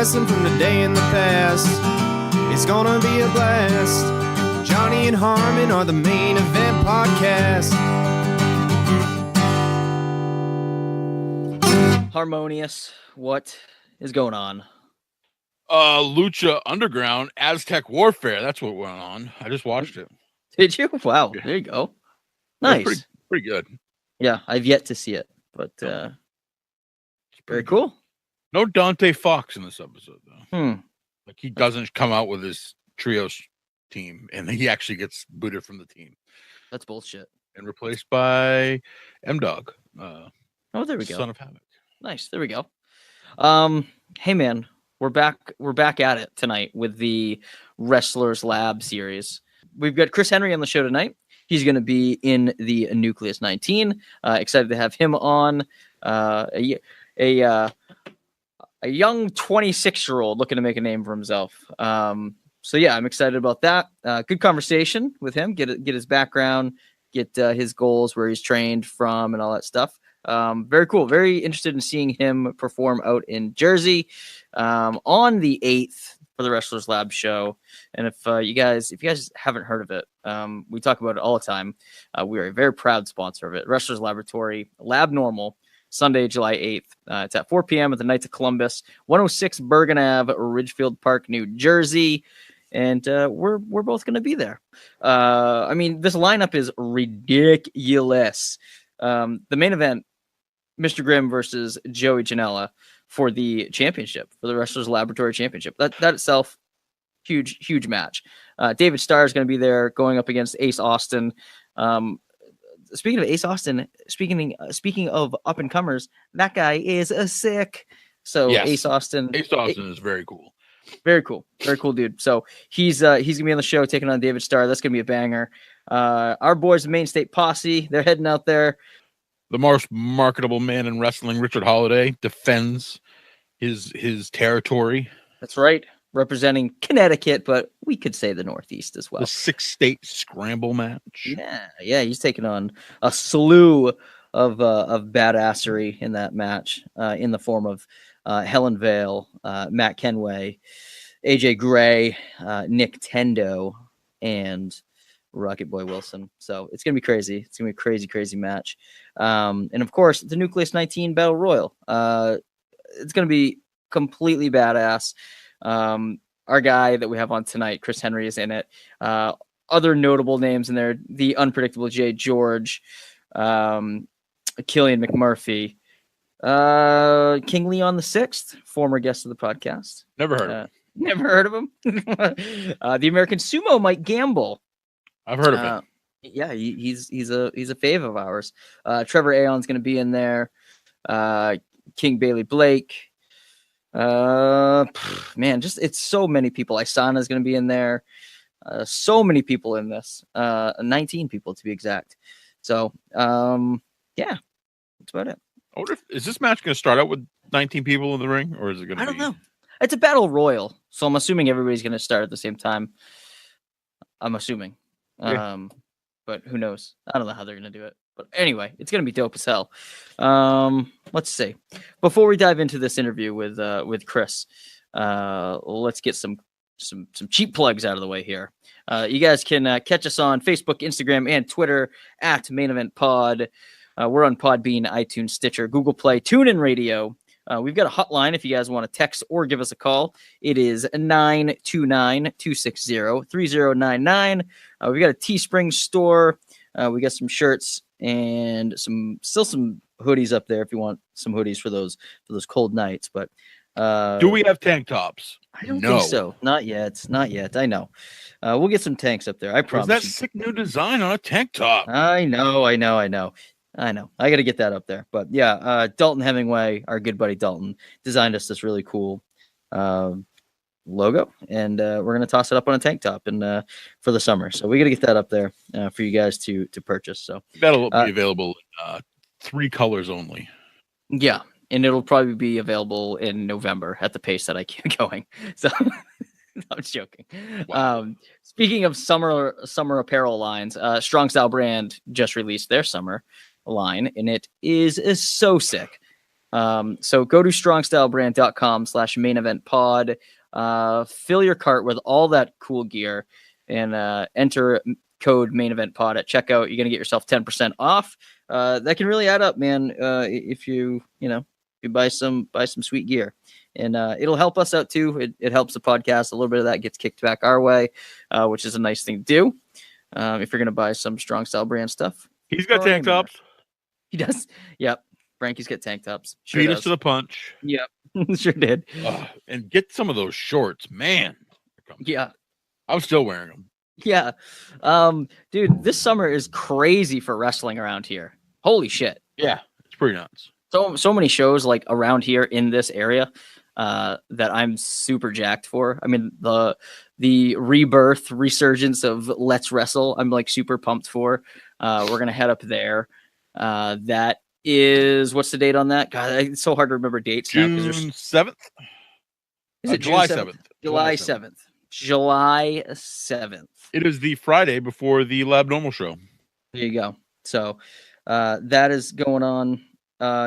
wrestling from today in the past. It's gonna be a blast. Johnny and Harmon are the main event podcast. Harmonious, what is going on? Lucha Underground Aztec Warfare. That's what went on. I just watched it. Did you? Wow, Yeah. there you go. Nice. Pretty good. Yeah, I've yet to see it, but very cool. No Dante Fox in this episode, though. Like he doesn't come out with his trios team, and he actually gets booted from the team. That's bullshit. And replaced by M-Dog. Oh, there we go. Son of Havoc. Nice. There we go. Hey man, we're back at it tonight with the Wrestlers Lab series. We've got Chris Henry on the show tonight. He's going to be in the Nucleus 19. Excited to have him on. A young 26-year-old looking to make a name for himself. So yeah, I'm excited about that. Good conversation with him. Get his background, get his goals, where he's trained from, and all that stuff. Very cool. Very interested in seeing him perform out in Jersey on the 8th for the Wrestlers Lab show. And if you guys haven't heard of it, we talk about it all the time. We are a very proud sponsor of it. Wrestlers Labratory, Labnormal, Sunday, July 8th. It's at 4 p.m. at the Knights of Columbus, 106 Bergen Ave, Ridgefield Park, New Jersey. And we're both going to be there. I mean, this lineup is ridiculous. The main event, Mr. Grimm versus Joey Janela for the championship, for the Wrestlers Laboratory Championship. That itself, huge match. David Starr is going to be there going up against Ace Austin. Speaking of Ace Austin, speaking of up and comers, that guy is a sick. So yes. Ace Austin is very cool. Very cool dude. So he's gonna be on the show taking on David Starr. That's gonna be a banger. Our boys, the Maine State Posse, they're heading out there. The most marketable man in wrestling, Richard Holiday, defends his territory. That's right. Representing Connecticut, but we could say the Northeast as well. The 6-state scramble match. Yeah. He's taking on a slew of badassery in that match, in the form of Helen Vale, Matt Kenway, AJ Gray, Nick Tendo, and Rocket Boy Wilson. So it's gonna be crazy. It's gonna be a crazy match. And of course, the Nucleus 19 Battle Royal. It's gonna be completely badass. Our guy that we have on tonight, Chris Henry, is in it. Other notable names in there: the Unpredictable Jay George, Killian McMurphy, King Leon the Sixth, former guest of the podcast. Never heard of him. Never heard of him. The American Sumo Mike Gamble. I've heard of him. Yeah, he's a fave of ours. Trevor Aon's going to be in there. King Bailey Blake. Man, just it's so many people. Isana's going to be in there. So many people in this. 19 people to be exact. So, yeah, that's about it. I wonder is this match going to start out with 19 people in the ring, or is it going to? I don't know. It's a battle royal, so I'm assuming everybody's going to start at the same time. I'm assuming. Yeah. But who knows? I don't know how they're going to do it. But anyway, it's going to be dope as hell. Let's see. Before we dive into this interview with Chris, let's get some cheap plugs out of the way here. You guys can catch us on Facebook, Instagram, and Twitter at Main Event Pod. We're on Podbean, iTunes, Stitcher, Google Play, TuneIn Radio. We've got a hotline if you guys want to text or give us a call. It is 929-260-3099. We've got a Teespring store. We got some shirts and some hoodies up there if you want some hoodies for those cold nights. But do we have tank tops? I don't think so. Not yet. I know. We'll get some tanks up there. I promise. That sick new design on a tank top. I know. I got to get that up there. But yeah, Dalton Hemingway, our good buddy Dalton, designed us this really cool logo, and we're going to toss it up on a tank top and for the summer. So we got to get that up there for you guys to purchase. So that'll be available in 3 colors only. Yeah, and it'll probably be available in November at the pace that I keep going. So I'm joking. Wow. Speaking of summer apparel lines, Strong Style brand just released their summer line, and it is so sick. So go to strongstylebrand.com/main event pod. Fill your cart with all that cool gear and enter code main event pod at checkout. You're going to get yourself 10% off. That can really add up, man. If you buy some sweet gear, and it'll help us out too. It helps the podcast. A little bit of that gets kicked back our way, which is a nice thing to do. If you're going to buy some Strong Style brand stuff, He's got tank tops. He does. Yep. Frankie's got tank tops. Sure Beat does. us to the punch. Yep. Sure did. And get some of those shorts, man. Yeah. I'm still wearing them. Yeah. Dude, this summer is crazy for wrestling around here. Holy shit. Yeah. It's pretty nuts. So many shows like around here in this area that I'm super jacked for. I mean, the resurgence of Let's Wrestle, I'm like super pumped for. We're gonna head up there. That is, what's the date on that? God, it's so hard to remember dates now. June 7th? Is it July June 7th? July 7th. July 7th. It is the Friday before the Labnormal show. There you go. So that is going on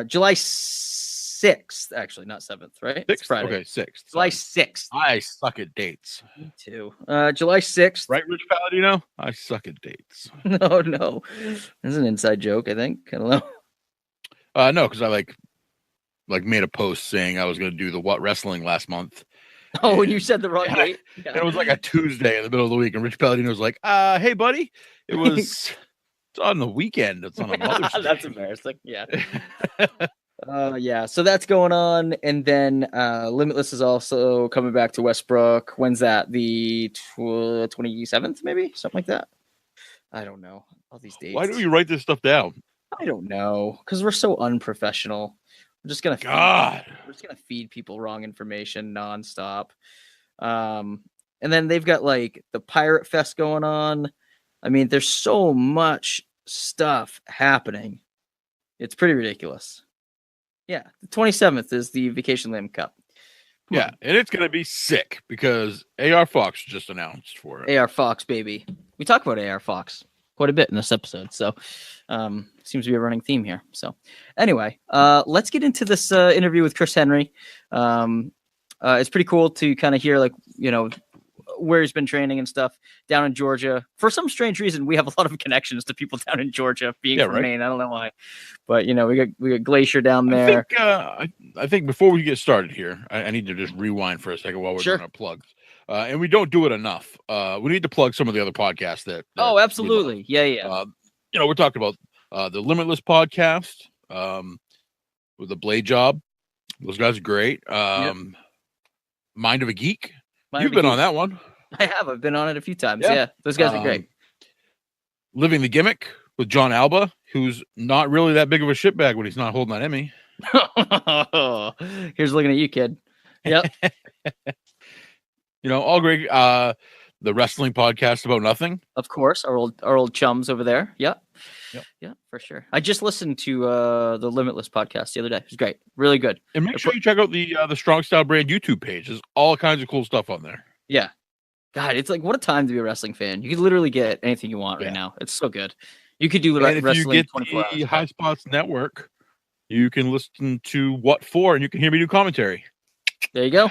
July 6th, actually, not 7th, right? 6th? Friday. Okay, 6th. July Sorry. 6th. I suck at dates. Me too. July 6th. Right, Rich Palladino? I suck at dates. No. That's an inside joke, I think. I don't know. No, because I like made a post saying I was going to do the What Wrestling last month. Oh, and you said the wrong date? Yeah. And it was like a Tuesday in the middle of the week, and Rich Palladino was like, hey, buddy, it's on the weekend. It's on a Mother's Day. That's embarrassing. Yeah. Yeah, so that's going on. And then Limitless is also coming back to Westbrook. When's that? The 27th, maybe? Something like that? I don't know. All these dates. Why do you write this stuff down? I don't know. Because we're so unprofessional. We're just gonna feed people wrong information nonstop. And then they've got like the Pirate Fest going on. I mean, there's so much stuff happening. It's pretty ridiculous. Yeah, the 27th is the Vacation Lamb Cup. Yeah, and it's going to be sick because AR Fox just announced for it. AR Fox, baby. We talk about AR Fox quite a bit in this episode, so seems to be a running theme here. So anyway, let's get into this interview with Chris Henry. It's pretty cool to kind of hear, like, where he's been training and stuff down in Georgia. For some strange reason, we have a lot of connections to people down in Georgia, being from Maine. I don't know why, but we got Glacier down there. I think before we get started here, I need to just rewind for a second while we're doing our plugs. And we don't do it enough. We need to plug some of the other podcasts that oh, absolutely. Yeah. We're talking about the Limitless podcast with the Blade Job. Those guys are great. Mind of a Geek. You've been on that one. I have. I've been on it a few times. Yeah. Those guys are great. Living the Gimmick with John Alba, who's not really that big of a shitbag when he's not holding that Emmy. Here's looking at you, kid. Yep. All great. The wrestling podcast about nothing. Of course, our old chums over there. Yep. Yeah, for sure. I just listened to the Limitless podcast the other day. It was great. Really good. And make sure you check out the Strong Style Brand YouTube page. There's all kinds of cool stuff on there. Yeah. God, it's like, what a time to be a wrestling fan. You can literally get anything you want right now. It's so good. You could do wrestling. If you get the High Spots Network, you can listen to What For, and you can hear me do commentary. There you go.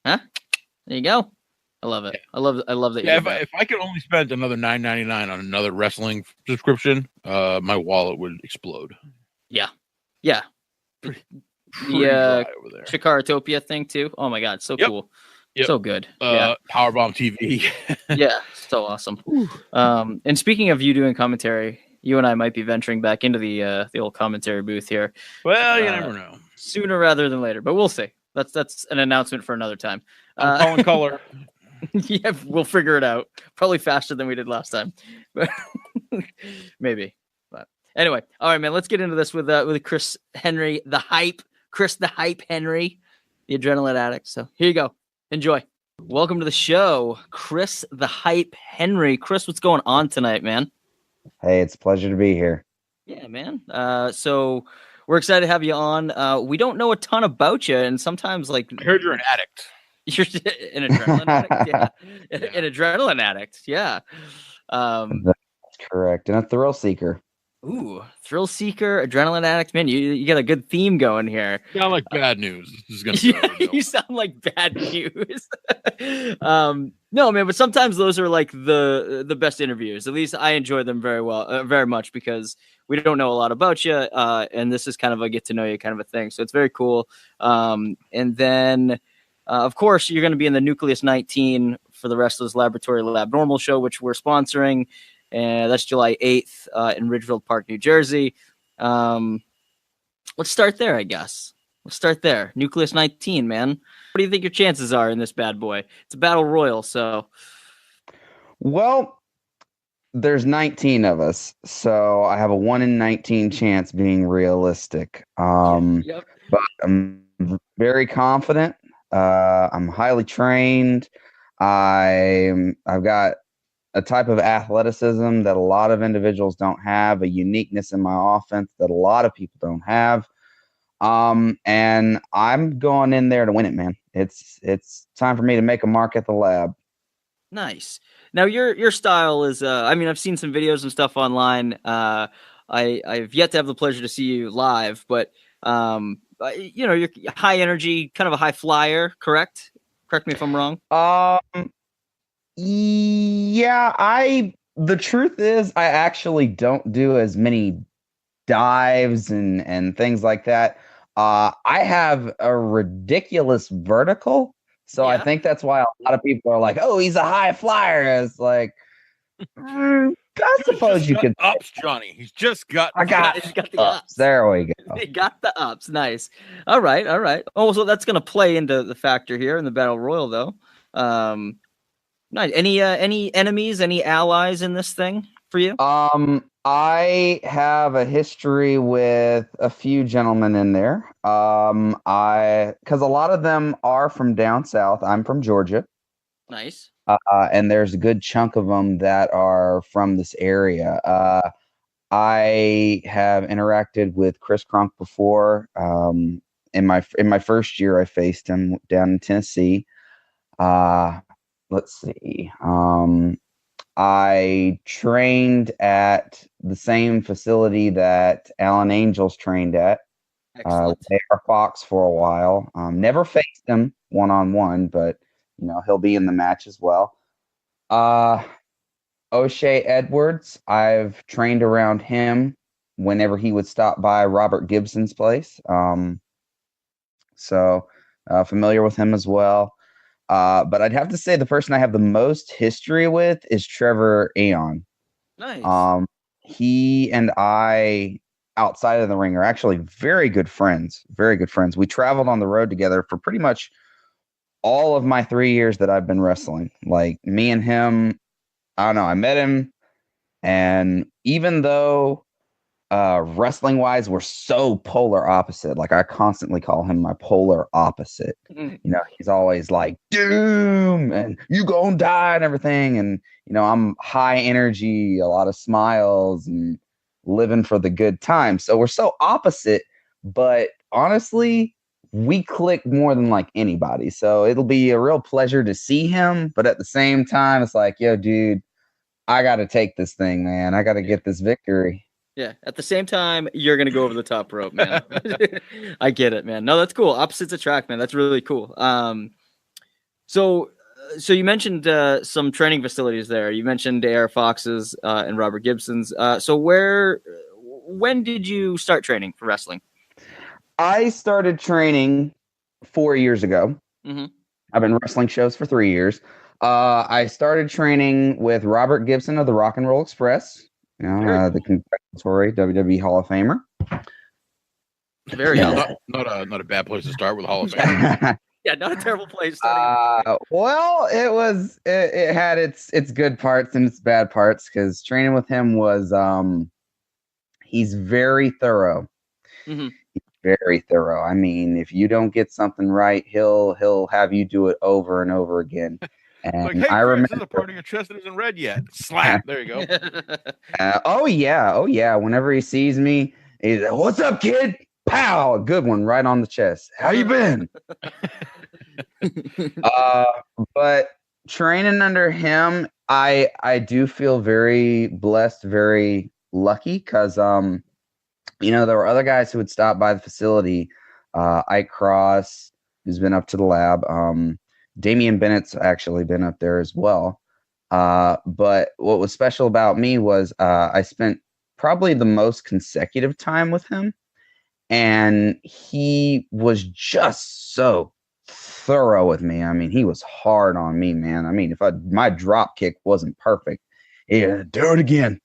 Huh? There you go. I love it. I love that. Yeah, if I could only spend another $9.99 on another wrestling subscription, my wallet would explode. Yeah. Pretty the Chikaratopia thing too. Oh my god, so cool. Yep. So good. Powerbomb TV. Yeah, so awesome. And speaking of you doing commentary, you and I might be venturing back into the old commentary booth here. Well, you never know. Sooner rather than later, but we'll see. That's an announcement for another time. I'm calling color. Yeah, we'll figure it out. Probably faster than we did last time. Maybe. But anyway, all right, man. Let's get into this with Chris Henry, the Hype. Chris the Hype Henry, the Adrenaline Addict. So here you go. Enjoy. Welcome to the show, Chris the Hype Henry. Chris, what's going on tonight, man? Hey, it's a pleasure to be here. Yeah, man. So we're excited to have you on. We don't know a ton about you, and sometimes I heard you're an addict. You're an adrenaline addict, yeah. An adrenaline addict, yeah. That's correct, and a thrill seeker. Ooh, Thrill Seeker, Adrenaline Addict. Man, you got a good theme going here. Sound like bad news. This is gonna go. You sound like bad news. No, man, but sometimes those are like the best interviews. At least I enjoy them very much, because we don't know a lot about you, and this is kind of a get to know you kind of a thing. So it's very cool. And then, of course, you're going to be in the Nucleus 19 for the Wrestlers Labratory Labnormal show, which we're sponsoring. And that's July 8th in Ridgefield Park, New Jersey. Let's start there, I guess. Let's start there. Nucleus 19, man. What do you think your chances are in this bad boy? It's a battle royal, so. Well, there's 19 of us, so I have a 1 in 19 chance being realistic. Yep. But I'm very confident. I'm highly trained. I've got a type of athleticism that a lot of individuals don't have, a uniqueness in my offense that a lot of people don't have. And I'm going in there to win it, man. It's time for me to make a mark at the lab. Nice. Now your style is I mean, I've seen some videos and stuff online. I've yet to have the pleasure to see you live, but you're high energy, kind of a high flyer, correct? Correct me if I'm wrong. Yeah, the truth is I actually don't do as many dives and things like that. I have a ridiculous vertical, so I think that's why a lot of people are like, "Oh, he's a high flyer." It's like, I suppose you could ups, Johnny. He's just got. He's got the ups. There we go. He got the ups. Nice. All right. Oh, so that's gonna play into the factor here in the battle royal, though. Nice. Any enemies, any allies in this thing for you? I have a history with a few gentlemen in there. Because a lot of them are from down south. I'm from Georgia. Nice. And there's a good chunk of them that are from this area. I have interacted with Chris Kronk before. In my first year, I faced him down in Tennessee. Let's see. I trained at the same facility that Alan Angels trained at. Excellent. AR Fox for a while. Never faced him one-on-one, but he'll be in the match as well. O'Shea Edwards, I've trained around him whenever he would stop by Robert Gibson's place. So familiar with him as well. But I'd have to say the person I have the most history with is Trevor Aeon. Nice. He and I, outside of the ring, are actually very good friends. Very good friends. We traveled on the road together for pretty much all of my 3 years that I've been wrestling. Like, me and him, I don't know, I met him, and even though wrestling wise we're so polar opposite, like I constantly call him my polar opposite. He's always like doom and you gonna die and everything, and I'm high energy, a lot of smiles and living for the good time. So we're so opposite, but honestly we click more than like anybody. So it'll be a real pleasure to see him, but at the same time it's like, yo dude, I gotta take this thing, man. I gotta get this victory. Yeah. At the same time, you're going to go over the top rope, man. I get it, man. No, that's cool. Opposites attract, man. That's really cool. So you mentioned some training facilities there. You mentioned AR Fox's and Robert Gibson's. So when did you start training for wrestling? I started training 4 years ago. Mm-hmm. I've been wrestling shows for 3 years. I started training with Robert Gibson of the Rock and Roll Express. The congratulatory WWE Hall of Famer. Very not a bad place to start with Hall of Fame. Yeah, not a terrible place. Well, it had its good parts and its bad parts, because training with him was he's very thorough. Mm-hmm. He's very thorough. I mean, if you don't get something right, he'll have you do it over and over again. And like, hey, I Chris, remember this is a part of your chest that isn't red yet. Slap. There you go. Oh yeah. Whenever he sees me, he's like, "What's up, kid?" Pow! A good one right on the chest. How you been? But training under him, I do feel very blessed, very lucky because there were other guys who would stop by the facility. Ike Cross, who's been up to the lab. Damian Bennett's actually been up there as well. But what was special about me was I spent probably the most consecutive time with him. And he was just so thorough with me. I mean, he was hard on me, man. I mean, my drop kick wasn't perfect, yeah, do it again.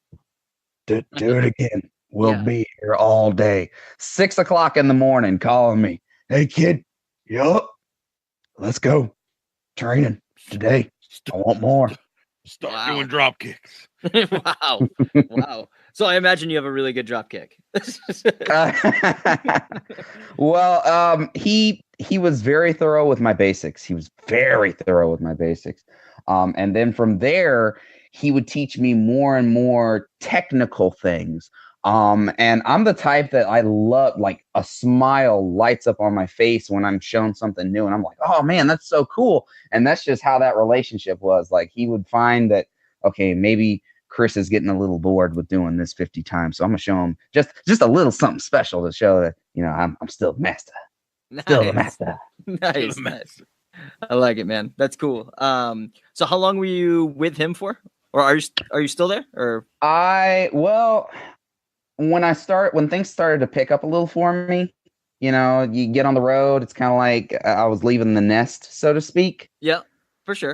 Do it again. We'll be here all day. 6 o'clock in the morning, calling me. Hey, kid. Yup. Let's go. Training today. I want more. Start doing drop kicks. Wow. So I imagine you have a really good drop kick. Well, he was very thorough with my basics. And then from there, he would teach me more and more technical things. And I'm the type that I love, like, a smile lights up on my face when I'm shown something new. And I'm like, oh man, that's so cool. And that's just how that relationship was. Like, he would find that, okay, maybe Chris is getting a little bored with doing this 50 times. So I'm gonna show him just a little something special to show that, I'm still the master. Still the master. Nice. I like it, man. That's cool. So how long were you with him for? Or are you still there? Or when things started to pick up a little for me, you get on the road, it's kind of like I was leaving the nest, so to speak. Yeah, for sure.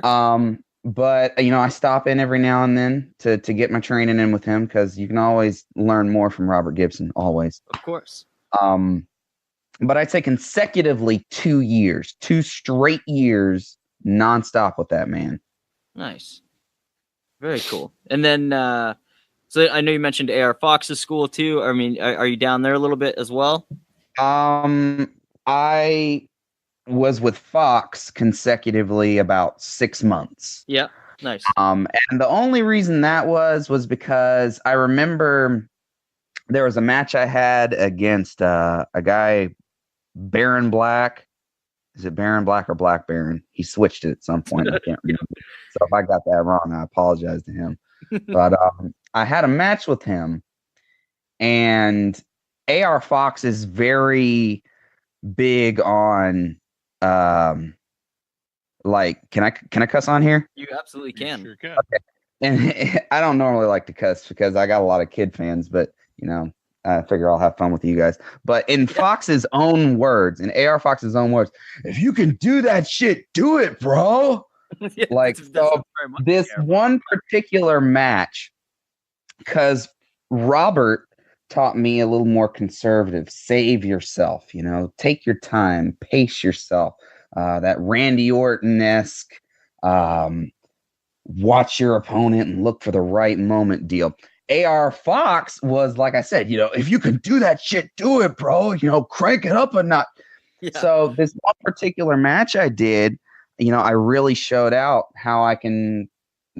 But I stop in every now and then to get my training in with him, because you can always learn more from Robert Gibson, always. Of course. But I'd say consecutively 2 straight years, nonstop with that man. Nice. Very cool. And then, so I know you mentioned AR Fox's school too. I mean, are you down there a little bit as well? I was with Fox consecutively about 6 months. Yeah. Nice. And the only reason that was because I remember there was a match I had against a guy, Baron Black. Is it Baron Black or Black Baron? He switched it at some point. I can't remember. So if I got that wrong, I apologize to him. But I had a match with him, and AR Fox is very big on like, can I cuss on here? You absolutely can. You sure can. Okay. And I don't normally like to cuss because I got a lot of kid fans, but I figure I'll have fun with you guys. But in Fox's own words, in AR Fox's own words, if you can do that shit, do it, bro. Like, so this one particular match, because Robert taught me a little more conservative. Save yourself, take your time, pace yourself. That Randy Orton-esque, watch your opponent and look for the right moment deal. AR Fox was, like I said, if you can do that shit, do it, bro. Crank it up a notch. Yeah. So this one particular match I did, I really showed out how I can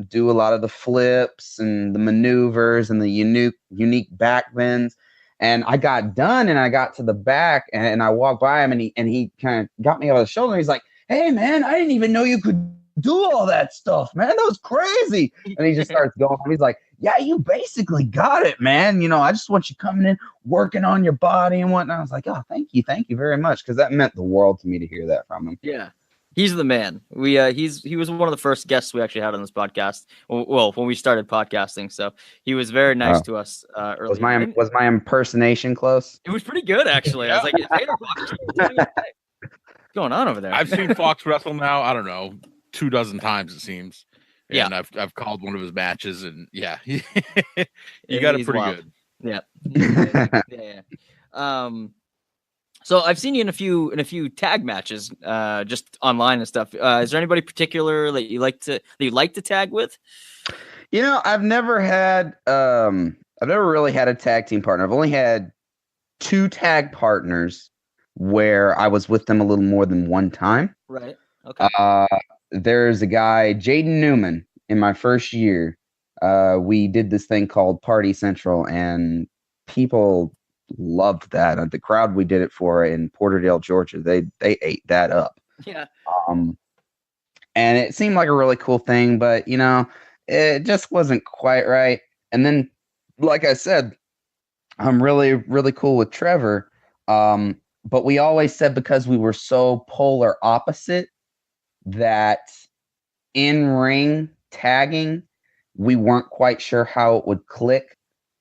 do a lot of the flips and the maneuvers and the unique back bends. And I got done, and I got to the back, and I walked by him, and he kind of got me over the shoulder. He's like, "Hey, man, I didn't even know you could do all that stuff, man. That was crazy." And he just starts going. He's like, "Yeah, you basically got it, man. I just want you coming in, working on your body and whatnot." I was like, "Oh, thank you very much," because that meant the world to me to hear that from him. Yeah. He's the man. He was one of the first guests we actually had on this podcast. Well, when we started podcasting, so he was very nice to us early. Was my impersonation close? It was pretty good, actually. Yeah. I was like, "What's going on over there?" I've seen Fox wrestle now, I don't know, 24 times it seems. And I've called one of his matches, and you got it pretty wild. Good. Yeah. Yeah. So I've seen you in a few tag matches, just online and stuff. Is there anybody particular that you like to tag with? I've never really had a tag team partner. I've only had 2 tag partners where I was with them a little more than one time. Right. Okay. There's a guy, Jaden Newman, in my first year. We did this thing called Party Central, and people loved that. The crowd we did it for in Porterdale, Georgia, they ate that up. Yeah. And it seemed like a really cool thing, but it just wasn't quite right. And then like I said, I'm really, really cool with Trevor. But we always said because we were so polar opposite that in ring tagging, we weren't quite sure how it would click.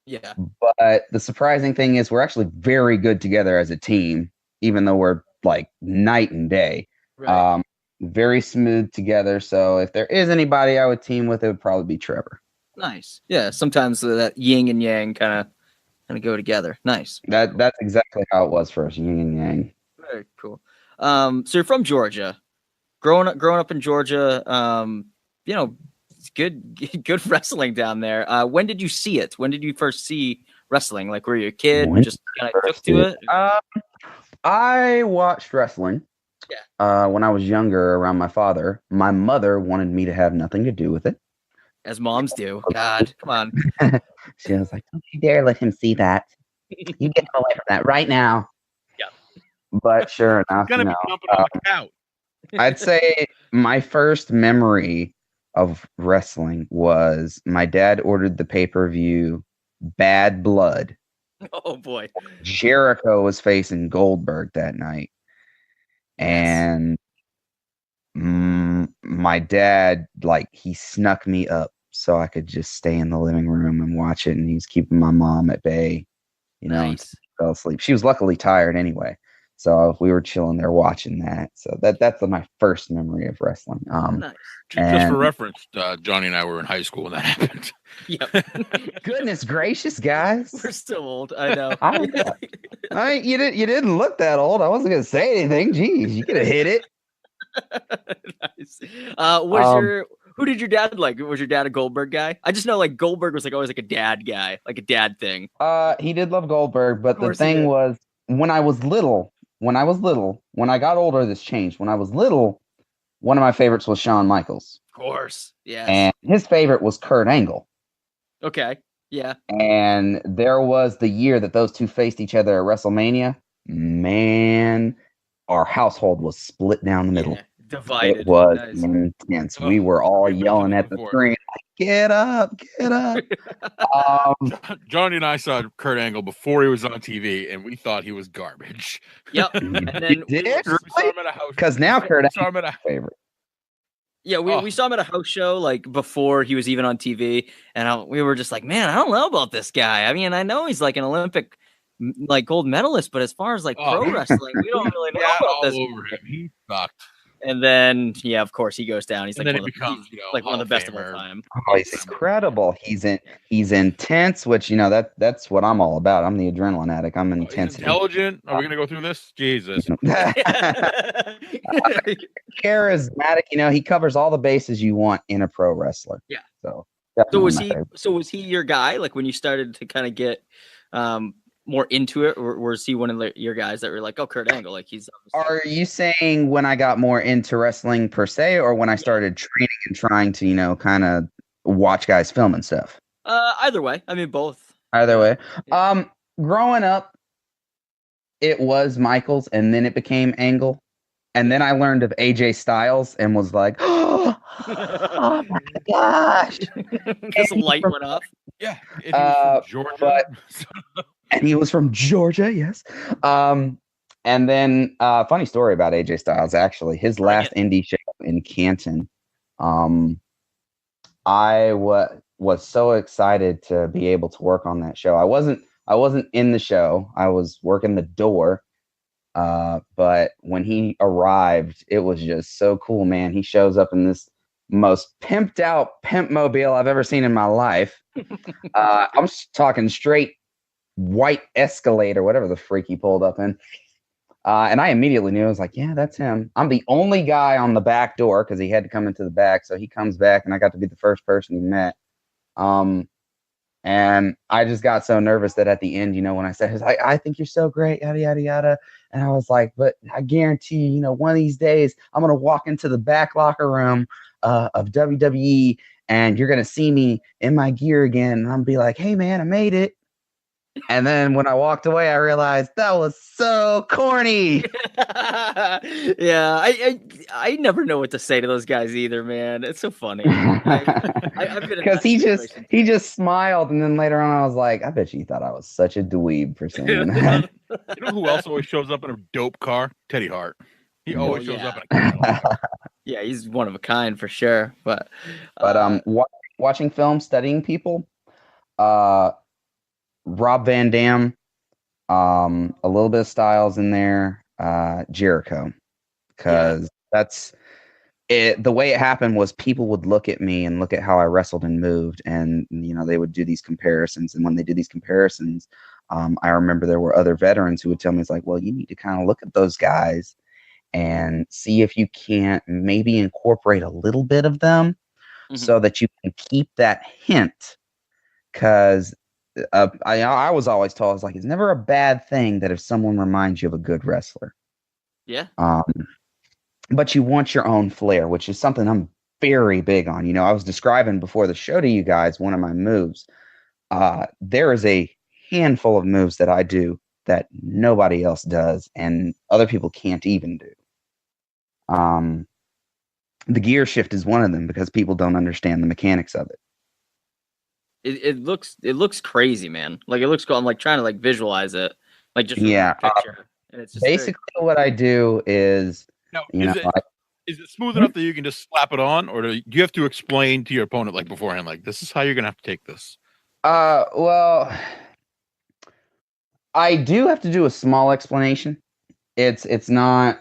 Yeah. But the surprising thing is we're actually very good together as a team, even though we're like night and day. Right. Very smooth together. So if there is anybody I would team with, it would probably be Trevor. Nice. Yeah. Sometimes that yin and yang kind of go together. Nice. That's exactly how it was for us, yin and yang. Very cool. So you're from Georgia. Growing up in Georgia, you know, it's good wrestling down there. When did you see it? When did you first see wrestling? Like, were you a kid and just kind of took to it? I watched wrestling. Yeah. When I was younger, around my father. My mother wanted me to have nothing to do with it. As moms do. God, come on. She was like, "Don't you dare let him see that. You get him away from that right now." Yeah. But sure enough, Gonna be jumping on the couch. I'd say my first memory of wrestling was my dad ordered the pay-per-view Bad Blood. Oh boy. Jericho was facing Goldberg that night. And my dad, like, he snuck me up so I could just stay in the living room and watch it. And he was keeping my mom at bay, you know, until she fell asleep. She was luckily tired anyway. So we were chilling there watching that. So that's my first memory of wrestling. Nice. Just for reference, Johnny and I were in high school when that happened. Yep. Goodness gracious, guys. We're still old. I know. You didn't look that old. I wasn't gonna say anything. Jeez, you could have hit it. Nice. Who did your dad like? Was your dad a Goldberg guy? I just know like Goldberg was like always like a dad guy, like a dad thing. He did love Goldberg, but the thing was when I was little, when I got older, this changed. When I was little, one of my favorites was Shawn Michaels. Of course. Yeah. And his favorite was Kurt Angle. Okay. Yeah. And there was the year that those two faced each other at WrestleMania. Man, our household was split down the middle. Yeah. Divided. It was nice. intense. We were all yelling at the screen, like, "Get up, get up." Johnny and I saw Kurt Angle before he was on TV, and we thought he was garbage. Yep. And then we saw him at a house. Because now Kurt saw him at a favorite. Yeah, we saw him at a house show like before he was even on TV, and we were just like, man, I don't know about this guy. I mean, I know he's like an Olympic like gold medalist, but as far as like pro wrestling, we don't really know about this. Over him. He sucked. And then, yeah, of course, he goes down. He's and like then one, becomes, like one of the best of all time. Oh, he's incredible. He's intense, which that's what I'm all about. I'm the adrenaline addict. I'm intense. Intelligent. Are we gonna go through this? Jesus. Charismatic. He covers all the bases you want in a pro wrestler. Yeah. So was he your guy? Like when you started to kind of get more into it, or was he one of your guys that were like, oh, Kurt Angle, like he's Are you saying when I got more into wrestling per se, or when I started training and trying to kind of watch guys film and stuff? Either way. I mean, both. Either way. Growing up, it was Michaels, and then it became Angle, and then I learned of AJ Styles and was like, oh my gosh. This light went off. Yeah. And he was from Georgia. And he was from Georgia, yes. And then funny story about AJ Styles, actually. His last indie show in Canton, I was so excited to be able to work on that show. I wasn't in the show. I was working the door. But when he arrived, it was just so cool, man. He shows up in this most pimped out pimp mobile I've ever seen in my life. I'm talking straight white Escalade or whatever the freak he pulled up in. And I immediately knew. I was like, yeah, that's him. I'm the only guy on the back door because he had to come into the back. So he comes back and I got to be the first person he met. And I just got so nervous that at the end, when I said, I think you're so great, yada, yada, yada. And I was like, but I guarantee you, one of these days I'm going to walk into the back locker room of WWE and you're going to see me in my gear again. And I'm be like, hey man, I made it. And then when I walked away, I realized that was so corny. Yeah, I never know what to say to those guys either, man. It's so funny. I've been in Because that situation he too. just smiled, and then later on, I was like, I bet you thought I was such a dweeb for saying that. You know who else always shows up in a dope car? Teddy Hart. He Oh, always shows yeah. up in a Cadillac. Yeah, he's one of a kind for sure. But But watching film, studying people, uh, Rob Van Dam, a little bit of Styles in there, Jericho, because that's it. The way it happened was people would look at me and look at how I wrestled and moved, and they would do these comparisons. And when they do these comparisons, I remember there were other veterans who would tell me, it's like, well, you need to kind of look at those guys and see if you can't maybe incorporate a little bit of them so that you can keep that hint. Because I was always told, it's like, it's never a bad thing that if someone reminds you of a good wrestler. yeah. But you want your own flair, which is something I'm very big on. I was describing before the show to you guys one of my moves. There is a handful of moves that I do that nobody else does and other people can't even do. The gear shift is one of them because people don't understand the mechanics of it. It looks crazy, man. Like, it looks cool. I'm like trying to like visualize it, like just from Yeah, the picture. And it's just basically what I do is, Now, like, is it smooth enough that you can just slap it on, or do you have to explain to your opponent like beforehand, like this is how you're gonna have to take this? Well, I do have to do a small explanation. It's not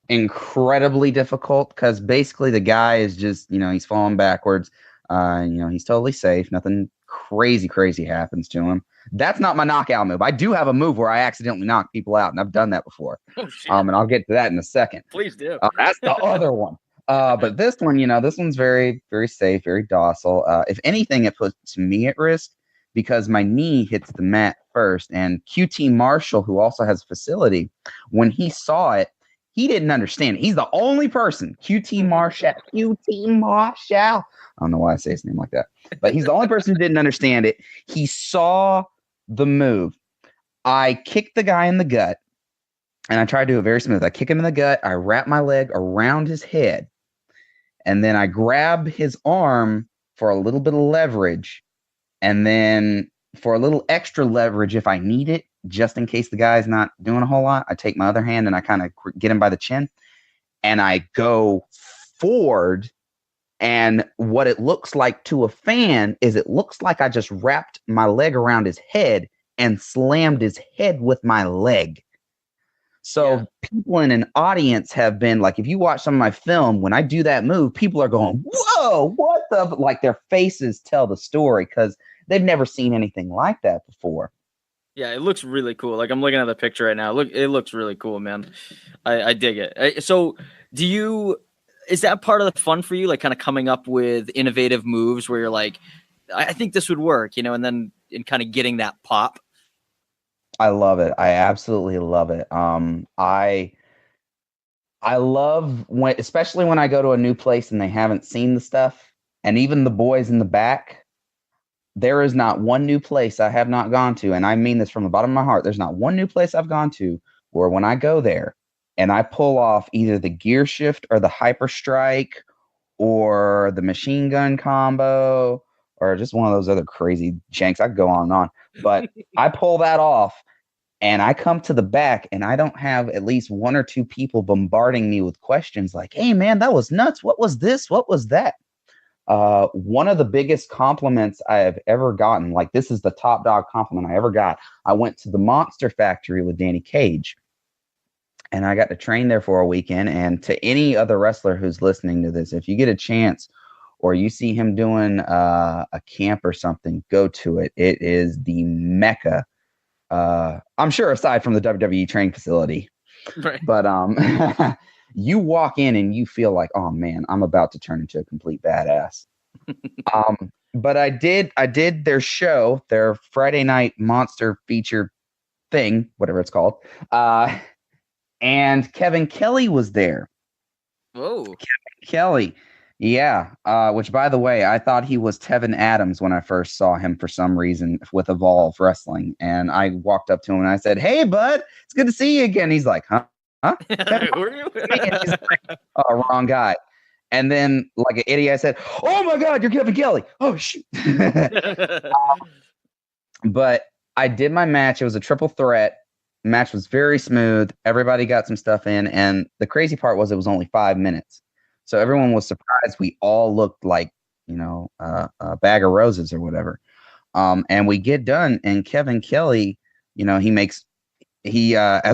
incredibly difficult because basically the guy is just, he's falling backwards. He's totally safe. Nothing crazy happens to him. That's not my knockout move. I do have a move where I accidentally knock people out, and I've done that before. Oh, shit. And I'll get to that in a second. Please do. That's the other one. But this one, this one's very, very safe, very docile. If anything, it puts me at risk because my knee hits the mat first. And QT Marshall, who also has a facility, when he saw it, he didn't understand it. He's the only person, QT Marshall. I don't know why I say his name like that, but he's the only person who didn't understand it. He saw the move. I kicked the guy in the gut, and I tried to do it very smooth. I kick him in the gut. I wrap my leg around his head, and then I grab his arm for a little bit of leverage, and then for a little extra leverage if I need it, just in case the guy's not doing a whole lot, I take my other hand and I kind of get him by the chin, and I go forward. And what it looks like to a fan is it looks like I just wrapped my leg around his head and slammed his head with my leg. So people in an audience have been like, if you watch some of my film, when I do that move, people are going, whoa, what the, like their faces tell the story because they've never seen anything like that before. Yeah, it looks really cool. Like, I'm looking at the picture right now. Look, it looks really cool, man. I dig it. So is that part of the fun for you? Like, kind of coming up with innovative moves where you're like, I think this would work, and then kind of getting that pop. I love it. I absolutely love it. I love especially when I go to a new place and they haven't seen the stuff, and even the boys in the back. There is not one new place I have not gone to, and I mean this from the bottom of my heart. There's not one new place I've gone to where when I go there and I pull off either the gear shift or the hyper strike or the machine gun combo or just one of those other crazy janks. I could go on and on, but I pull that off and I come to the back and I don't have at least one or two people bombarding me with questions like, hey man, that was nuts. What was this? What was that? One of the biggest compliments I have ever gotten, like this is the top dog compliment I ever got. I went to the Monster Factory with Danny Cage and I got to train there for a weekend. And to any other wrestler who's listening to this, if you get a chance or you see him doing a camp or something, go to it. It is the mecca. I'm sure aside from the WWE training facility, Right. But you walk in and you feel like, oh man, I'm about to turn into a complete badass. But I did their show, their Friday night monster feature thing, whatever it's called. And Kevin Kelly was there. Whoa. Kelly, Yeah, which by the way, I thought he was Tevin Adams when I first saw him for some reason with Evolve Wrestling. And I walked up to him and I said, "Hey, bud, it's good to see you again." He's like, "Huh? Huh? Tevin Who are you? And he's like, "Oh, wrong guy." And then, like an idiot, I said, "Oh my God, you're Kevin Kelly." Oh, shoot. But I did my match. It was a triple threat. Match was very smooth. Everybody got some stuff in. And the crazy part was it was only 5 minutes. So everyone was surprised. We all looked like, a bag of roses or whatever. And we get done. And Kevin Kelly, as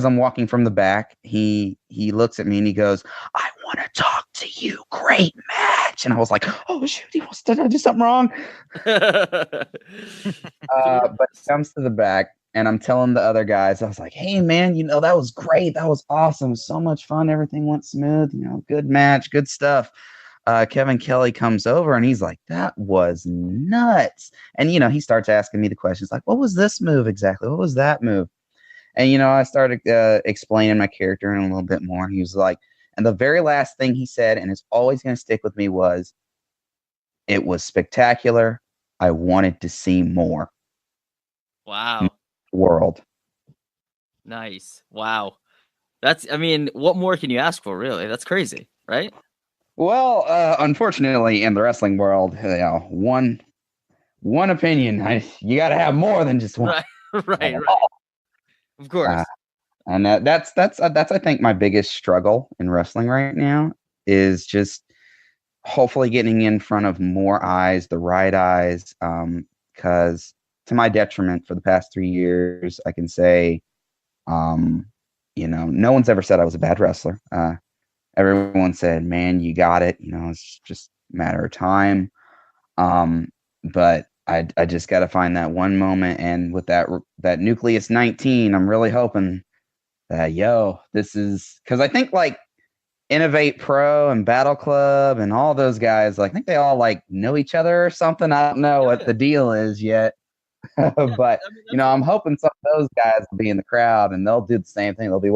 I'm walking from the back, he looks at me and he goes, "I want to talk to you. Great match." And I was like, "Oh shoot, did I do something wrong?" But he comes to the back and I'm telling the other guys, I was like, "Hey man, that was great. That was awesome. So much fun. Everything went smooth, good match, good stuff." Kevin Kelly comes over and he's like, "That was nuts." And, he starts asking me the questions like, "What was this move exactly? What was that move?" And, I started explaining my character in a little bit more. And he was like, and the very last thing he said, and it's always going to stick with me, was, "It was spectacular. I wanted to see more." Wow. World. Nice. Wow. What more can you ask for, really? That's crazy, right? Well, unfortunately, in the wrestling world, one opinion, you got to have more than just one. Right. Of course. And that's I think my biggest struggle in wrestling right now is just hopefully getting in front of more eyes, the right eyes, because to my detriment for the past 3 years, I can say, no one's ever said I was a bad wrestler. Everyone said, "Man, you got it. It's just a matter of time." But I just got to find that one moment. And with that Nucleus 19, I'm really hoping that, this is, because I think like Innovate Pro and Battle Club and all those guys, I think they all know each other or something. I don't know what the deal is yet. But I'm hoping some of those guys will be in the crowd and they'll do the same thing. They'll be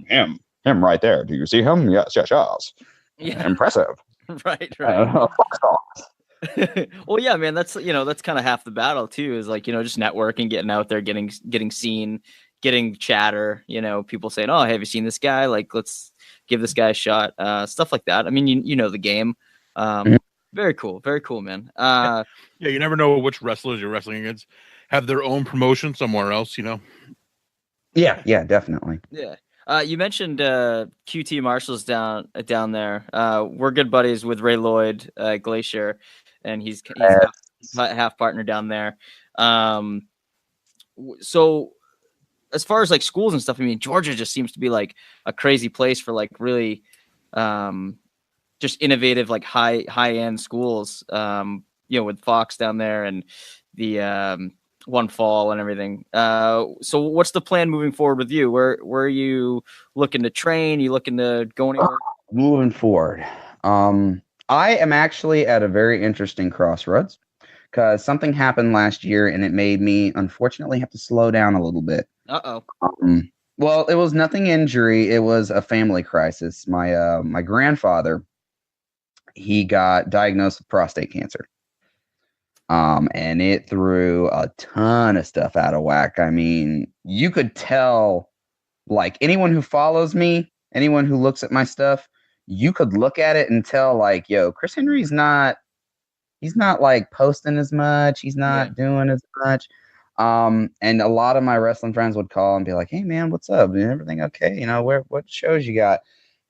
him right there. Do you see him? Yes. Yeah. Impressive. Right. Well, yeah, man, that's kind of half the battle too, is just networking, getting out there, getting seen, getting chatter, people saying, "Oh, have you seen this guy? Let's give this guy a shot." Stuff like that. I mean, you know the game. Very cool, man. Yeah, you never know which wrestlers you're wrestling against have their own promotion somewhere else, Yeah, definitely. Yeah. You mentioned QT Marshall's down there. We're good buddies with Ray Lloyd Glacier, and he's half partner down there. So as far as schools and stuff, I mean, Georgia just seems to be a crazy place for really just innovative high end schools. With Fox down there and the One Fall and everything. So what's the plan moving forward with you? Where are you looking to train? You looking to go anywhere? Moving forward. I am actually at a very interesting crossroads because something happened last year and it made me unfortunately have to slow down a little bit. Well, it was nothing injury. It was a family crisis. My grandfather, he got diagnosed with prostate cancer. And it threw a ton of stuff out of whack. I mean, you could tell, anyone who follows me, anyone who looks at my stuff, you could look at it and tell, Chris Henry's he's not posting as much. He's not doing as much. And a lot of my wrestling friends would call and be like, "Hey man, what's up? Is everything okay? What shows you got?"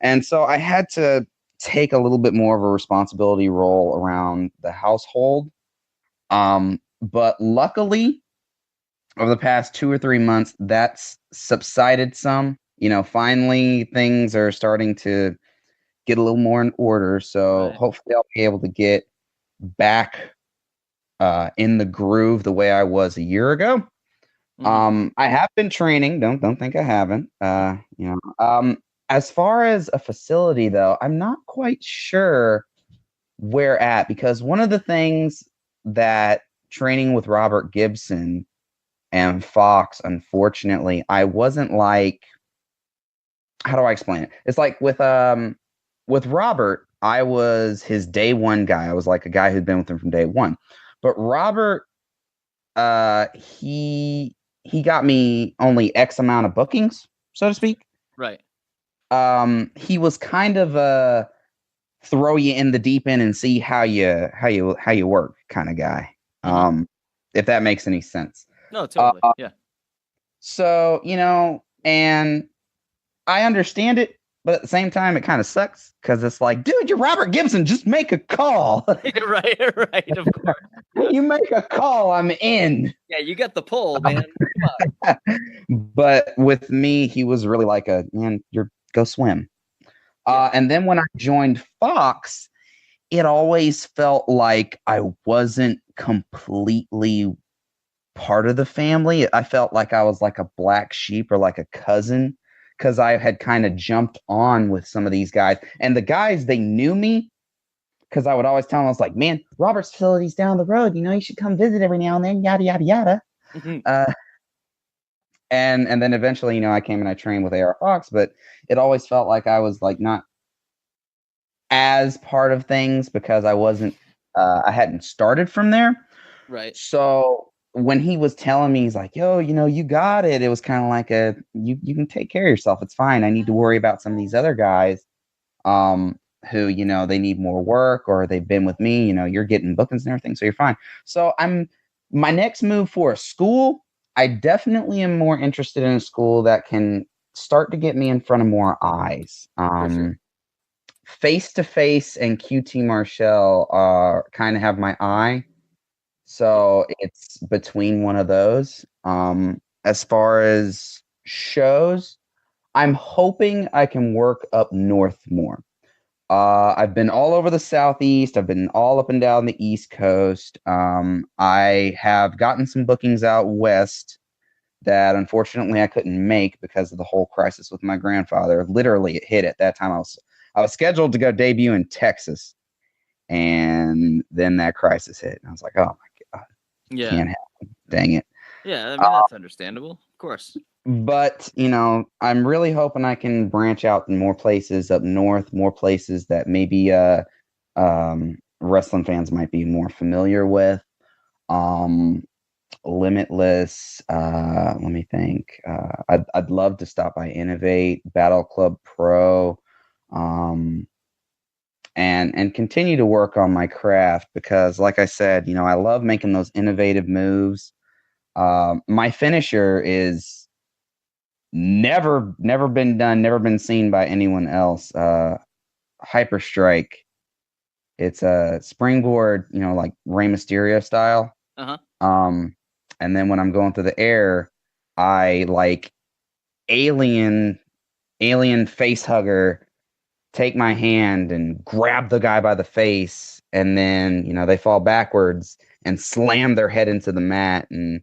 And so I had to take a little bit more of a responsibility role around the household. But luckily over the past 2 or 3 months, that's subsided some. Finally things are starting to get a little more in order. So hopefully I'll be able to get back in the groove the way I was a year ago. I have been training. Don't think I haven't. As far as a facility though, I'm not quite sure where at, because one of the things that training with Robert Gibson and Fox, unfortunately, I wasn't how do I explain it? It's with Robert, I was his day one guy. I was like a guy who'd been with him from day one. But Robert, he got me only X amount of bookings, so to speak. Right. He was kind of a throw you in the deep end and see how you work kind of guy. If that makes any sense. No, totally. Yeah. So, and I understand it, but at the same time, it kind of sucks because it's like, dude, you're Robert Gibson. Just make a call. right. Of course. You make a call, I'm in. Yeah, you get the pull, man. But with me, he was really like go swim. And then when I joined Fox, it always felt like I wasn't completely part of the family. I felt like I was like a black sheep or like a cousin because I had kind of jumped on with some of these guys. And the guys, they knew me because I would always tell them, I was like, man, Robert's facility's down the road. You should come visit every now and then, yada, yada, yada. And then eventually, I came and I trained with AR Fox, but it always felt like I was like not as part of things because I wasn't, I hadn't started from there. Right. So when he was telling me, he's like, yo, you got it. It was kind of like you can take care of yourself. It's fine. I need to worry about some of these other guys, who, they need more work or they've been with me, you're getting bookings and everything. So you're fine. So my next move for a school, I definitely am more interested in a school that can start to get me in front of more eyes. Face-to-face and QT Marshall kind of have my eye. So it's between one of those. As far as shows, I'm hoping I can work up north more. I've been all over the Southeast. I've been all up and down the East Coast. I have gotten some bookings out west that unfortunately I couldn't make because of the whole crisis with my grandfather. Literally, it hit at that time. I was scheduled to go debut in Texas, and then that crisis hit. And I was like, oh my God, yeah, can't happen. Dang it. Yeah, I mean, that's understandable, of course. But, I'm really hoping I can branch out in more places up north, more places that maybe wrestling fans might be more familiar with. Limitless, let me think. I'd love to stop by Innovate, Battle Club Pro, and continue to work on my craft because, like I said, I love making those innovative moves. My finisher is never been done, never been seen by anyone else. Hyper Strike. It's a springboard, like Rey Mysterio style. And then when I'm going through the air, I like alien face hugger, take my hand and grab the guy by the face, and then they fall backwards and slam their head into the mat, and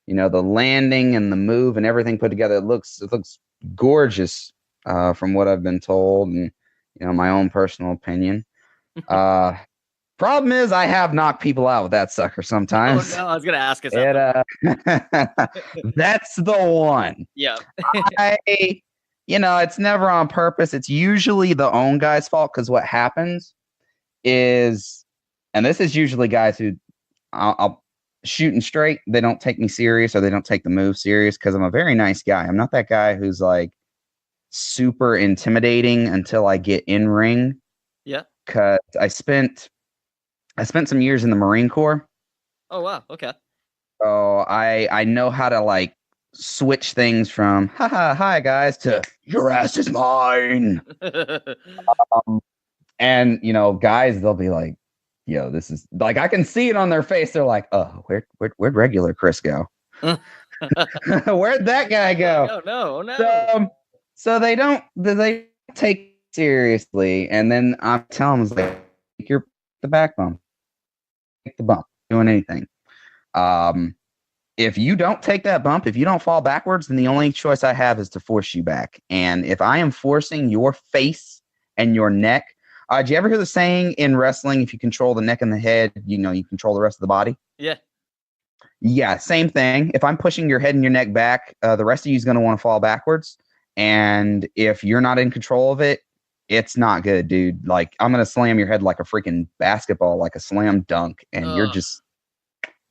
the landing and the move and everything put together, it looks gorgeous, from what I've been told, and my own personal opinion. Problem is, I have knocked people out with that sucker sometimes. Oh no, I was gonna ask us. That's the one. Yeah. It's never on purpose. It's usually the own guy's fault because what happens is, and this is usually guys who I'll shooting straight, they don't take me serious or they don't take the move serious because I'm a very nice guy. I'm not that guy who's like super intimidating until I get in ring. Yeah. Because I spent some years in the Marine Corps. Oh wow, okay. So I know how to like switch things from hi guys to your ass is mine. And guys, they'll be like, yo, this is like, I can see it on their face. They're like, oh, where'd regular Chris go? Where'd that guy go? Oh no. So they take it seriously. And then I'm telling them, like, you're the back bump. Take the bump, doing anything. If you don't take that bump, if you don't fall backwards, then the only choice I have is to force you back. And if I am forcing your face and your neck, did you ever hear the saying in wrestling, if you control the neck and the head, you control the rest of the body? Yeah. Yeah, same thing. If I'm pushing your head and your neck back, the rest of you is going to want to fall backwards. And if you're not in control of it, it's not good, dude. Like, I'm gonna slam your head like a freaking basketball, like a slam dunk, and you're just.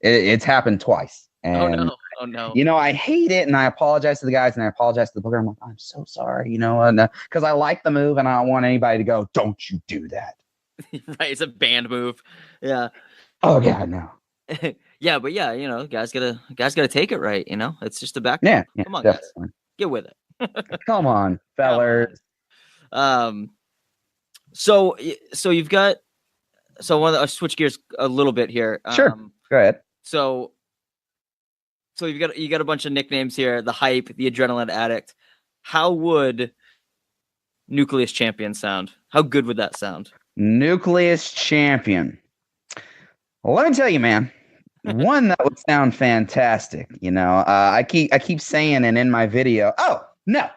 It's happened twice, and Oh no. you know, I hate it, and I apologize to the guys, and I apologize to the booker. I'm like, I'm so sorry, you know, and because I like the move, and I don't want anybody to go, don't you do that. Right, it's a band move. Yeah. Oh yeah, no. Yeah, but yeah, you know, guys gotta take it right. You know, it's just a back. Yeah, Come on, definitely. guys, get with it. Come on, fellers. So you've got. So I want to switch gears a little bit here. Sure. Go ahead. So you got a bunch of nicknames here. The Hype, the Adrenaline Addict. How would Nucleus Champion sound? How good would that sound? Nucleus Champion. Well, let me tell you, man. One that would sound fantastic. You know, I keep saying, and in my video. Oh no,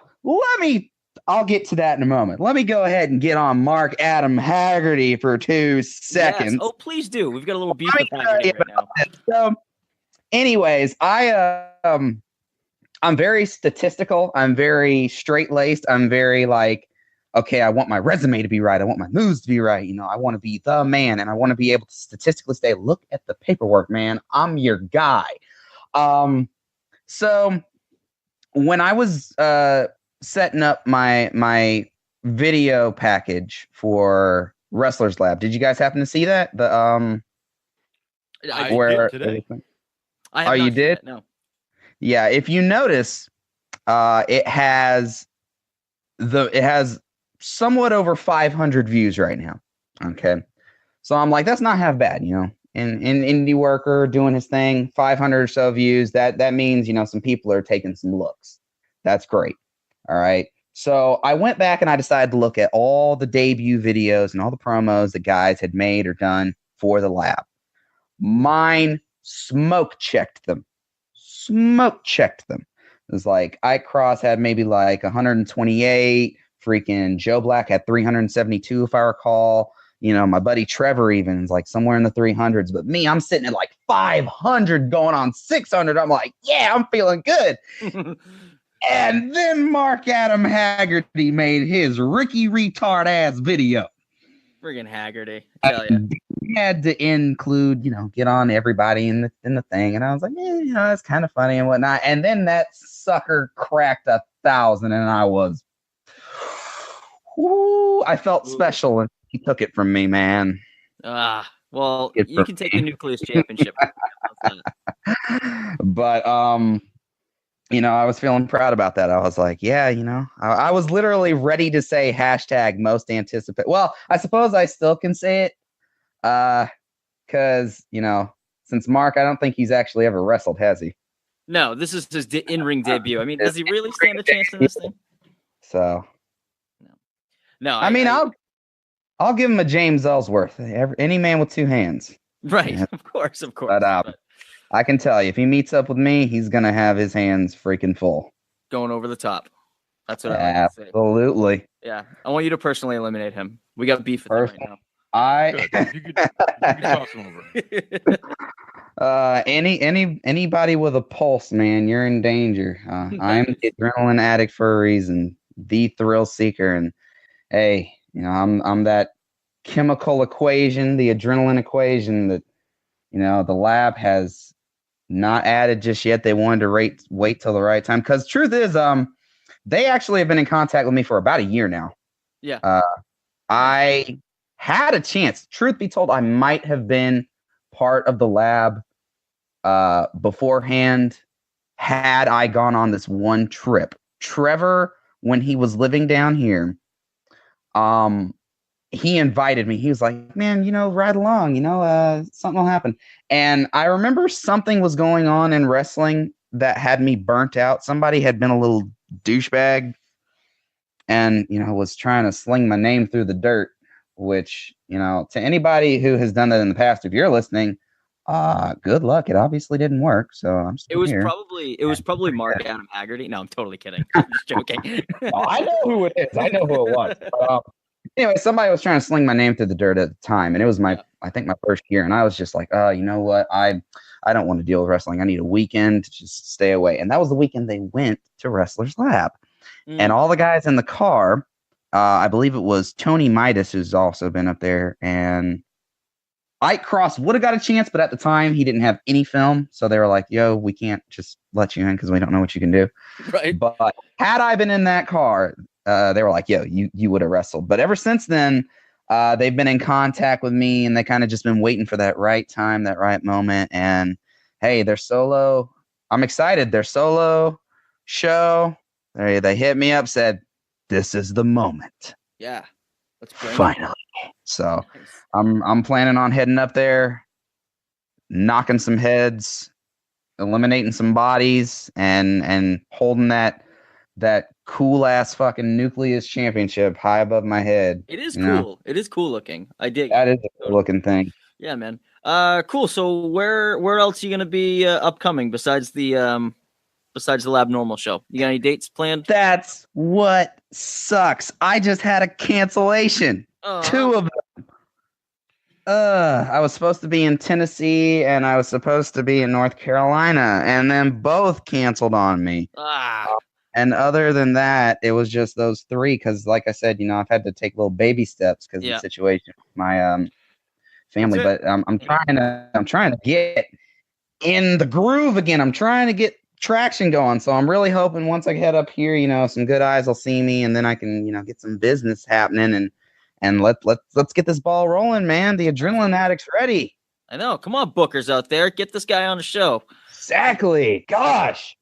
I'll get to that in a moment. Let me go ahead and get on Mark Adam Haggerty for 2 seconds. Yes. Oh, please do. We've got a little beef with Haggerty right now. So, anyways, I'm very statistical. I'm very straight-laced. I'm very like, okay, I want my resume to be right. I want my moves to be right. You know, I want to be the man, and I want to be able to statistically say, look at the paperwork, man. I'm your guy. So when I was setting up my video package for Wrestlers Lab, did you guys happen to see that? I did today. Oh, you did? No. Yeah, if you notice, it has somewhat over 500 views right now. Okay, so I'm like, that's not half bad, you know. In indie worker doing his thing, 500 or so views. That means, you know, some people are taking some looks. That's great. All right. So I went back and I decided to look at all the debut videos and all the promos that guys had made or done for the lab. Mine smoke checked them. It was like Ike Cross had maybe like 128. Freaking Joe Black had 372, if I recall. You know, my buddy Trevor even is like somewhere in the 300s. But me, I'm sitting at like 500 going on 600. I'm like, yeah, I'm feeling good. And then Mark Adam Haggerty made his Ricky retard ass video. Friggin' Haggerty. I tell you. He had to include, you know, get on everybody in the thing. And I was like, yeah, you know, that's kind of funny and whatnot. And then that sucker cracked 1,000 and I was, I felt special and he took it from me, man. Well, you can take the Nucleus Championship. But, you know, I was feeling proud about that. I was like, yeah, you know, I was literally ready to say hashtag most anticipate. Well, I suppose I still can say it. Because, you know, since Mark, I don't think he's actually ever wrestled, has he? No, this is his in-ring debut. I mean, does he really stand a chance in this thing? So, no. I mean, I'll give him a James Ellsworth. Any man with 2 hands. Right, Yeah. of course. But I can tell you, if he meets up with me, he's gonna have his hands freaking full. Going over the top. That's what I like to say. Absolutely. Yeah, I want you to personally eliminate him. We got beef with him right now. You could toss him over. Anybody with a pulse, man, you're in danger. I'm the adrenaline addict for a reason, the thrill seeker, and hey, you know, I'm that chemical equation, the adrenaline equation that, you know, the lab has not added just yet. They wanted to wait till the right time, because truth is, they actually have been in contact with me for about a year now. Yeah. I had a chance. Truth be told, I might have been part of the lab beforehand had I gone on this one trip. Trevor, when he was living down here, he invited me. He was like, man, you know, ride along, you know, something will happen. And I remember something was going on in wrestling that had me burnt out. Somebody had been a little douchebag and, you know, was trying to sling my name through the dirt, which, you know, to anybody who has done that in the past, if you're listening, good luck. It obviously didn't work. So I'm still here. It was probably Mark Adam Haggerty. No, I'm totally kidding. I'm just joking. I know who it is. I know who it was. But, anyway, somebody was trying to sling my name through the dirt at the time, and it was I think my first year, and I was just like, you know what? I don't want to deal with wrestling. I need a weekend to just stay away. And that was the weekend they went to Wrestlers Lab. And all the guys in the car I believe it was Tony Midas who's also been up there, and Ike Cross would have got a chance, but at the time he didn't have any film, so they were like, "Yo, we can't just let you in because we don't know what you can do." Right. But had I been in that car, they were like, "Yo, you would have wrestled." But ever since then, they've been in contact with me, and they kind of just been waiting for that right time, that right moment. And hey, their solo, I'm excited. Their solo show, they hit me up, said, "This is the moment." Yeah. Let's bring it. Finally. So Nice. I'm planning on heading up there, knocking some heads, eliminating some bodies, and holding that cool ass fucking Nucleus Championship high above my head. It is you know? cool. It is cool looking. I dig That it. is a cool looking thing. Yeah, man. Cool. So where else are you gonna be upcoming besides the Labnormal show? You got any dates planned? That's what sucks. I just had a cancellation. 2 of them. I was supposed to be in Tennessee and I was supposed to be in North Carolina, and then both canceled on me. And other than that, it was just those 3 because, like I said, I've had to take little baby steps because of the situation with my family. But I'm trying to get in the groove again. I'm trying to get traction going. So I'm really hoping once I head up here, some good eyes will see me, and then I can, get some business happening and let's get this ball rolling, man. The Adrenaline Addict's ready. I know. Come on, bookers out there, get this guy on the show. Exactly. Gosh,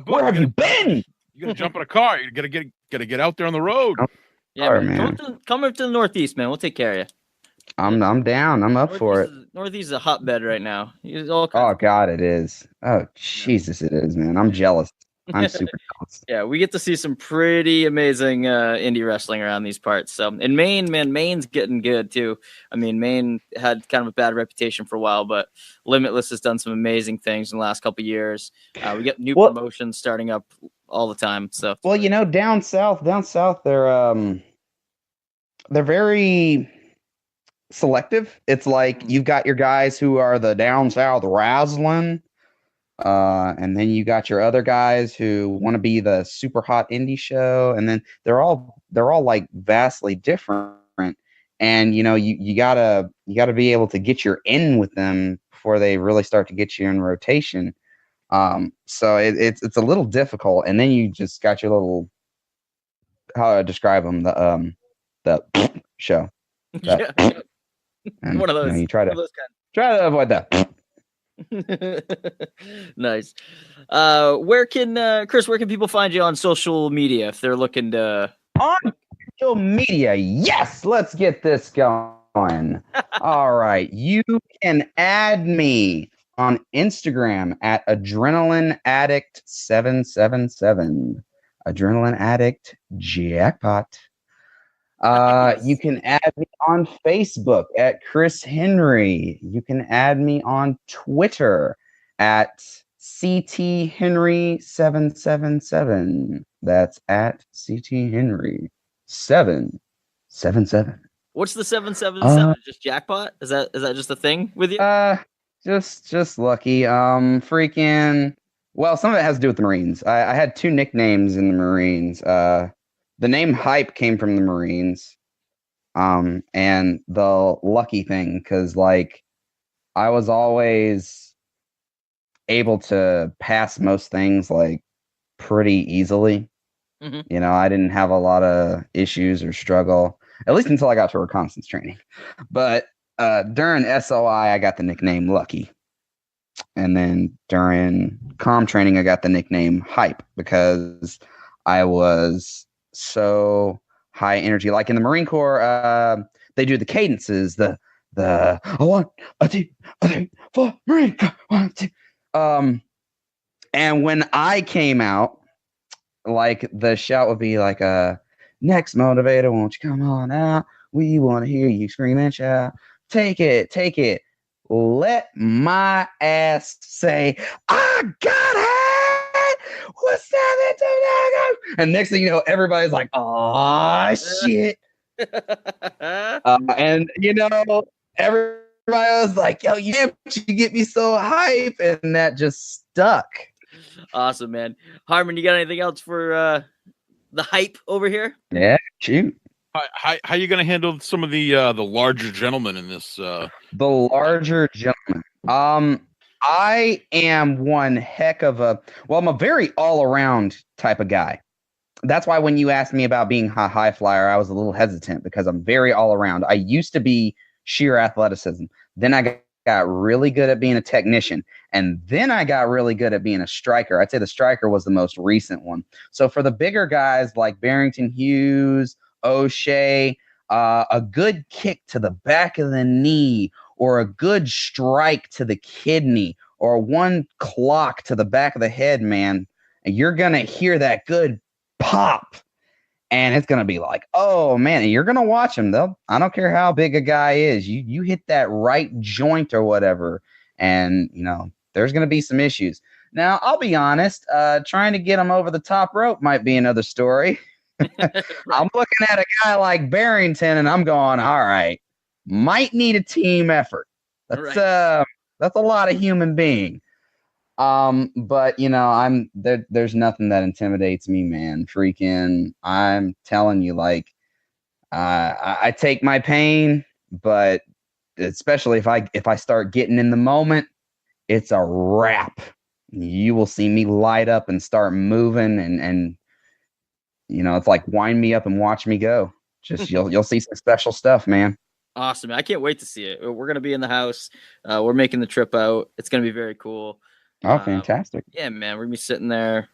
where have you been? You gotta jump in a car. You gotta get out there on the road. Yeah, man. Come up to the Northeast, man. We'll take care of you. I'm down. I'm up for it. Northeast is a hotbed right now. Oh God, it is. Oh Jesus, it is, man. I'm jealous. I'm super jealous. Yeah, we get to see some pretty amazing indie wrestling around these parts. So in Maine, man, Maine's getting good too. I mean, Maine had kind of a bad reputation for a while, but Limitless has done some amazing things in the last couple of years. We get new promotions starting up all the time. So down south, they're very selective. It's like you've got your guys who are the down south wrestling, and then you got your other guys who want to be the super hot indie show, and then they're all like vastly different. And you gotta be able to get your in with them before they really start to get you in rotation. So it's a little difficult, and then you just got your little, how do I describe them, the show. And, one of those. You try to avoid that. Nice. Where can people find you on social media if they're looking to? On social media, yes. Let's get this going. All right, you can add me on Instagram at Adrenaline Addict 777. Adrenaline Addict Jackpot. You can add me on Facebook at Chris Henry. You can add me on Twitter at CT Henry 777. That's at CT Henry 777. What's the 777? Just jackpot? Is that just a thing with you? Just lucky. Freaking. Well, some of it has to do with the Marines. I had 2 nicknames in the Marines. The name Hype came from the Marines. And the lucky thing, because I was always able to pass most things pretty easily. Mm-hmm. I didn't have a lot of issues or struggle, at least until I got to reconnaissance training. But during SOI, I got the nickname Lucky. And then during comm training, I got the nickname Hype because I was so high energy. Like in the Marine Corps, they do the cadences, the 1, 2, 3, 4, Marine Corps, 1, 2. And when I came out, the shout would be next motivator, won't you come on out? We want to hear you scream and shout. Take it. Let my ass say, I got it. What's that? And next thing you know, everybody's like, oh shit. And everybody was like, yo, you get me so hype, and that just stuck. Awesome, man. Harmon, you got anything else for the hype over here? Yeah, shoot. How you going to handle some of the larger gentlemen in this? The larger gentleman. I am one heck of I'm a very all around type of guy. That's why when you asked me about being a high flyer, I was a little hesitant because I'm very all around. I used to be sheer athleticism. Then I got really good at being a technician. And then I got really good at being a striker. I'd say the striker was the most recent one. So for the bigger guys like Barrington Hughes, O'Shea, a good kick to the back of the knee or a good strike to the kidney or one clock to the back of the head, man, and you're going to hear that good pop. And it's going to be like, oh, man, and you're going to watch them. I don't care how big a guy is. You hit that right joint or whatever, and, there's going to be some issues. Now, I'll be honest, trying to get him over the top rope might be another story. I'm looking at a guy like Barrington, and I'm going, all right, might need a team effort. That's a lot of human being. But there's nothing that intimidates me, man. Freaking, I'm telling you, like, I take my pain, but especially if I start getting in the moment, it's a wrap. You will see me light up and start moving, and it's like wind me up and watch me go. Just you'll see some special stuff, man. Awesome. I can't wait to see it. We're going to be in the house. We're making the trip out. It's going to be very cool. Oh, fantastic. Yeah, man. We're going to be sitting there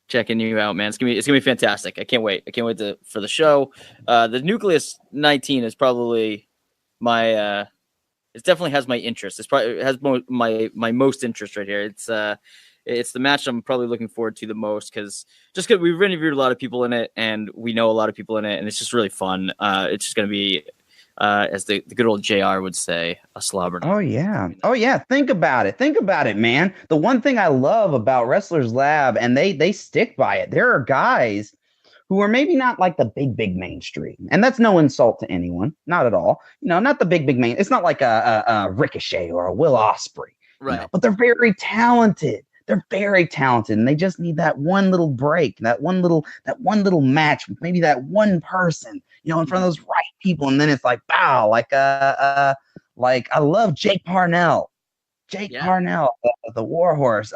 checking you out, man. It's going to be fantastic. I can't wait. I can't wait for the show. The Nucleus 19 is probably my it definitely has my interest. It has my most interest right here. It's the match I'm probably looking forward to the most because we've interviewed a lot of people in it and we know a lot of people in it, and it's just really fun. It's just going to be as the good old JR would say, a slobber. Oh yeah. Think about it, man. The one thing I love about Wrestlers Lab, and they stick by it. There are guys who are maybe not like the big mainstream, and that's no insult to anyone, not at all. Not the big main. It's not like a Ricochet or a Will Ospreay, right? But they're very talented. They're very talented, and they just need that one little break, that one little match with maybe that one person, in front of those right people, and then it's like, wow, like I love Jake Parnell, Parnell, the Warhorse.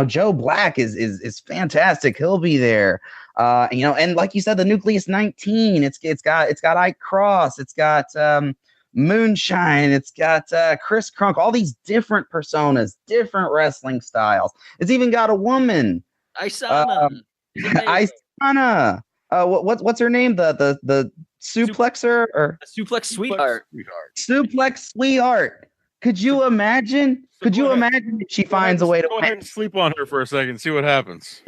Joe Black is fantastic. He'll be there. And like you said, the Nucleus 19. It's got Ike Cross. It's got Moonshine. It's got Chris Crunk. All these different personas, different wrestling styles. It's even got a woman. Isana. What's her name? The suplexer or suplex sweetheart. Suplex sweetheart. Could you imagine? Could you imagine if she finds a way to go ahead and sleep on her for a second, see what happens?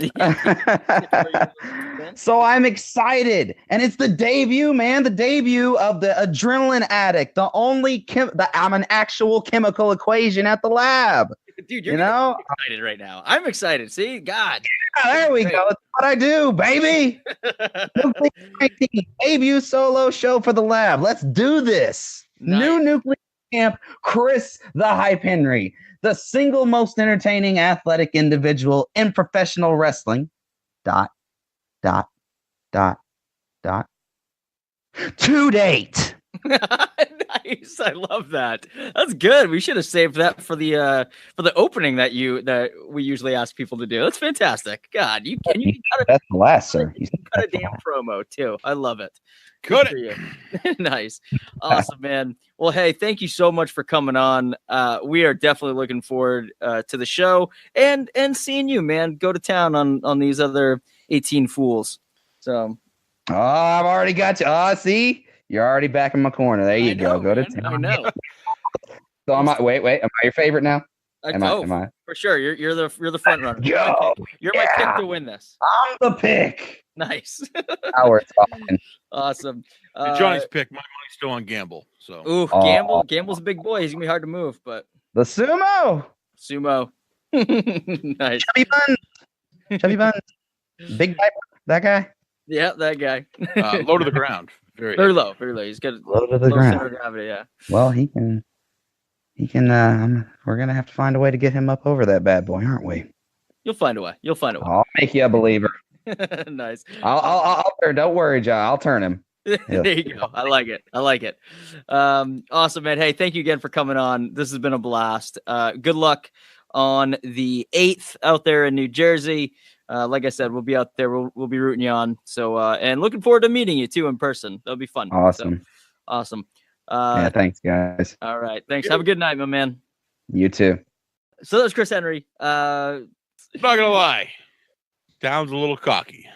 So I'm excited, and it's the debut, man. The debut of the Adrenaline Addict, the only I'm an actual chemical equation at the lab. Dude, you're excited right now. I'm excited. See, God. Yeah, there we go. That's what I do, baby. Debut solo show for the lab. Let's do this. Nice. New Nucleus Champ, Chris the Hype Henry, the single most entertaining athletic individual in professional wrestling. ... to date. Nice. I love that. That's good. We should have saved that for the opening that we usually ask people to do. That's fantastic. God, that's the last, sir. You cut a damn promo too. I love it. Good for you. Nice. Awesome, man. Well, hey, thank you so much for coming on. We are definitely looking forward to the show and seeing you, man. Go to town on these other 18 fools. So I've already got you. See? You're already back in my corner. There you go. Go to town. I know. So am I your favorite now? Am I? For sure. You're the front runner. You're my pick to win this. I'm the pick. Nice. Now we're talking. Awesome. Johnny's pick. My money's still on Gamble. So Gamble's a big boy. He's gonna be hard to move, but the sumo. Nice. Chubby Bun. Big pipe. That guy. Yeah, that guy. Low to the ground. Very low. He's got low to the ground. Center of gravity, yeah. Well, he can. We're gonna have to find a way to get him up over that bad boy, aren't we? You'll find a way. I'll make you a believer. Nice. I'll turn. Don't worry, John. I'll turn him. There you go. I like it. Awesome, man. Hey, thank you again for coming on. This has been a blast. Good luck on the 8th out there in New Jersey. Like I said, we'll be out there. We'll be rooting you on. So, and looking forward to meeting you too in person. That'll be fun. Awesome. So, awesome. Yeah, thanks, guys. All right. Thanks. Have a good night, my man. You too. So that was Chris Henry. Not gonna lie, sounds a little cocky.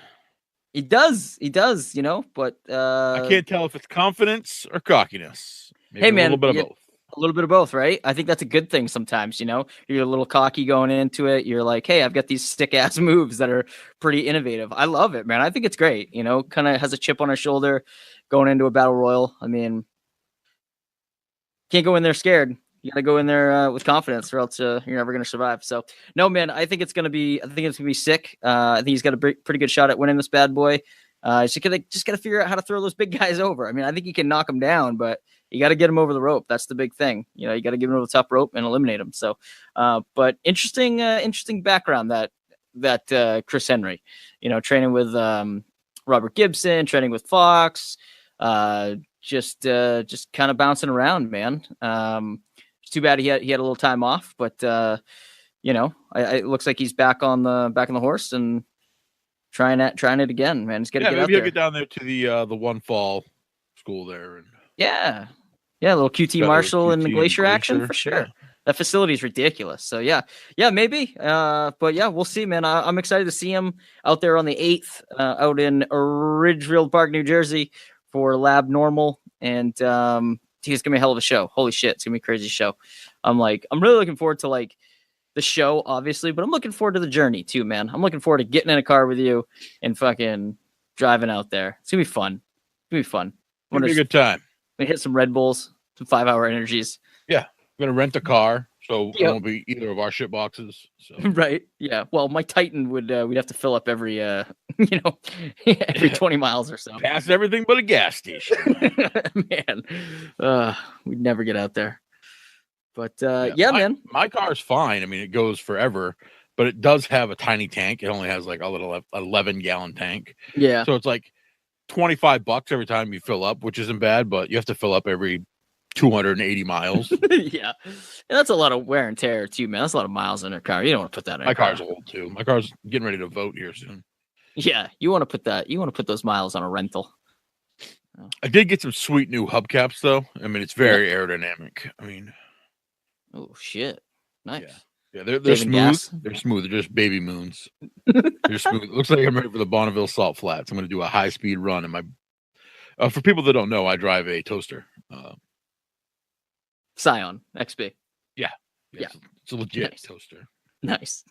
He does, but I can't tell if it's confidence or cockiness. Maybe hey, man, a little bit of both. A little bit of both, right? I think that's a good thing sometimes, You're a little cocky going into it. You're like, hey, I've got these stick-ass moves that are pretty innovative. I love it, man. I think it's great, kind of has a chip on her shoulder going into a battle royal. I mean, can't go in there scared. You got to go in there with confidence, or else you're never going to survive. So, no, man, I think it's going to be sick. I think he's got a pretty good shot at winning this bad boy. Just got to figure out how to throw those big guys over. I mean, I think he can knock them down, but you got to get him over the rope. That's the big thing. You got to give him over the top rope and eliminate him. So, but interesting background that Chris Henry, training with Robert Gibson, training with Fox, just kind of bouncing around, man. It's too bad he had a little time off, but it looks like he's back on the horse and trying it again, man. He's got to get out maybe there. I'll get down there to the one fall school there, and yeah, a little QT Marshall and the Glacier action for sure. Yeah. That facility is ridiculous. So yeah, maybe. But yeah, we'll see, man. I'm excited to see him out there on the 8th, out in Ridgefield Park, New Jersey, for Labnormal, and it's gonna be a hell of a show. Holy shit, it's gonna be a crazy show. I'm really looking forward to the show, obviously, but I'm looking forward to the journey too, man. I'm looking forward to getting in a car with you and fucking driving out there. It's gonna be fun. It's gonna be a good time. We hit some Red Bulls, some 5-hour energies. Yeah, we're gonna rent a car, so it won't be either of our shit boxes. So. Right? Yeah. Well, my Titan we'd have to fill up every every 20 miles or so. Pass everything but a gas station. Man, we'd never get out there. But man, my car is fine. I mean, it goes forever, but it does have a tiny tank. It only has a little 11-gallon tank. Yeah. So it's $25 every time you fill up, which isn't bad, but you have to fill up every 280 miles. Yeah. And that's a lot of wear and tear too, man. That's a lot of miles in a car. You don't want to put that in my car's old too. My car's getting ready to vote here soon. Yeah. You want to put those miles on a rental. I did get some sweet new hubcaps though. I mean, it's very aerodynamic. I mean, oh shit. Nice. Yeah, they're smooth. Gas. They're smooth. They're just baby moons. They're smooth. It looks like I'm ready for the Bonneville Salt Flats. I'm going to do a high-speed run. And for people that don't know, I drive a toaster. Scion XB. Yeah. It's a legit toaster. Nice.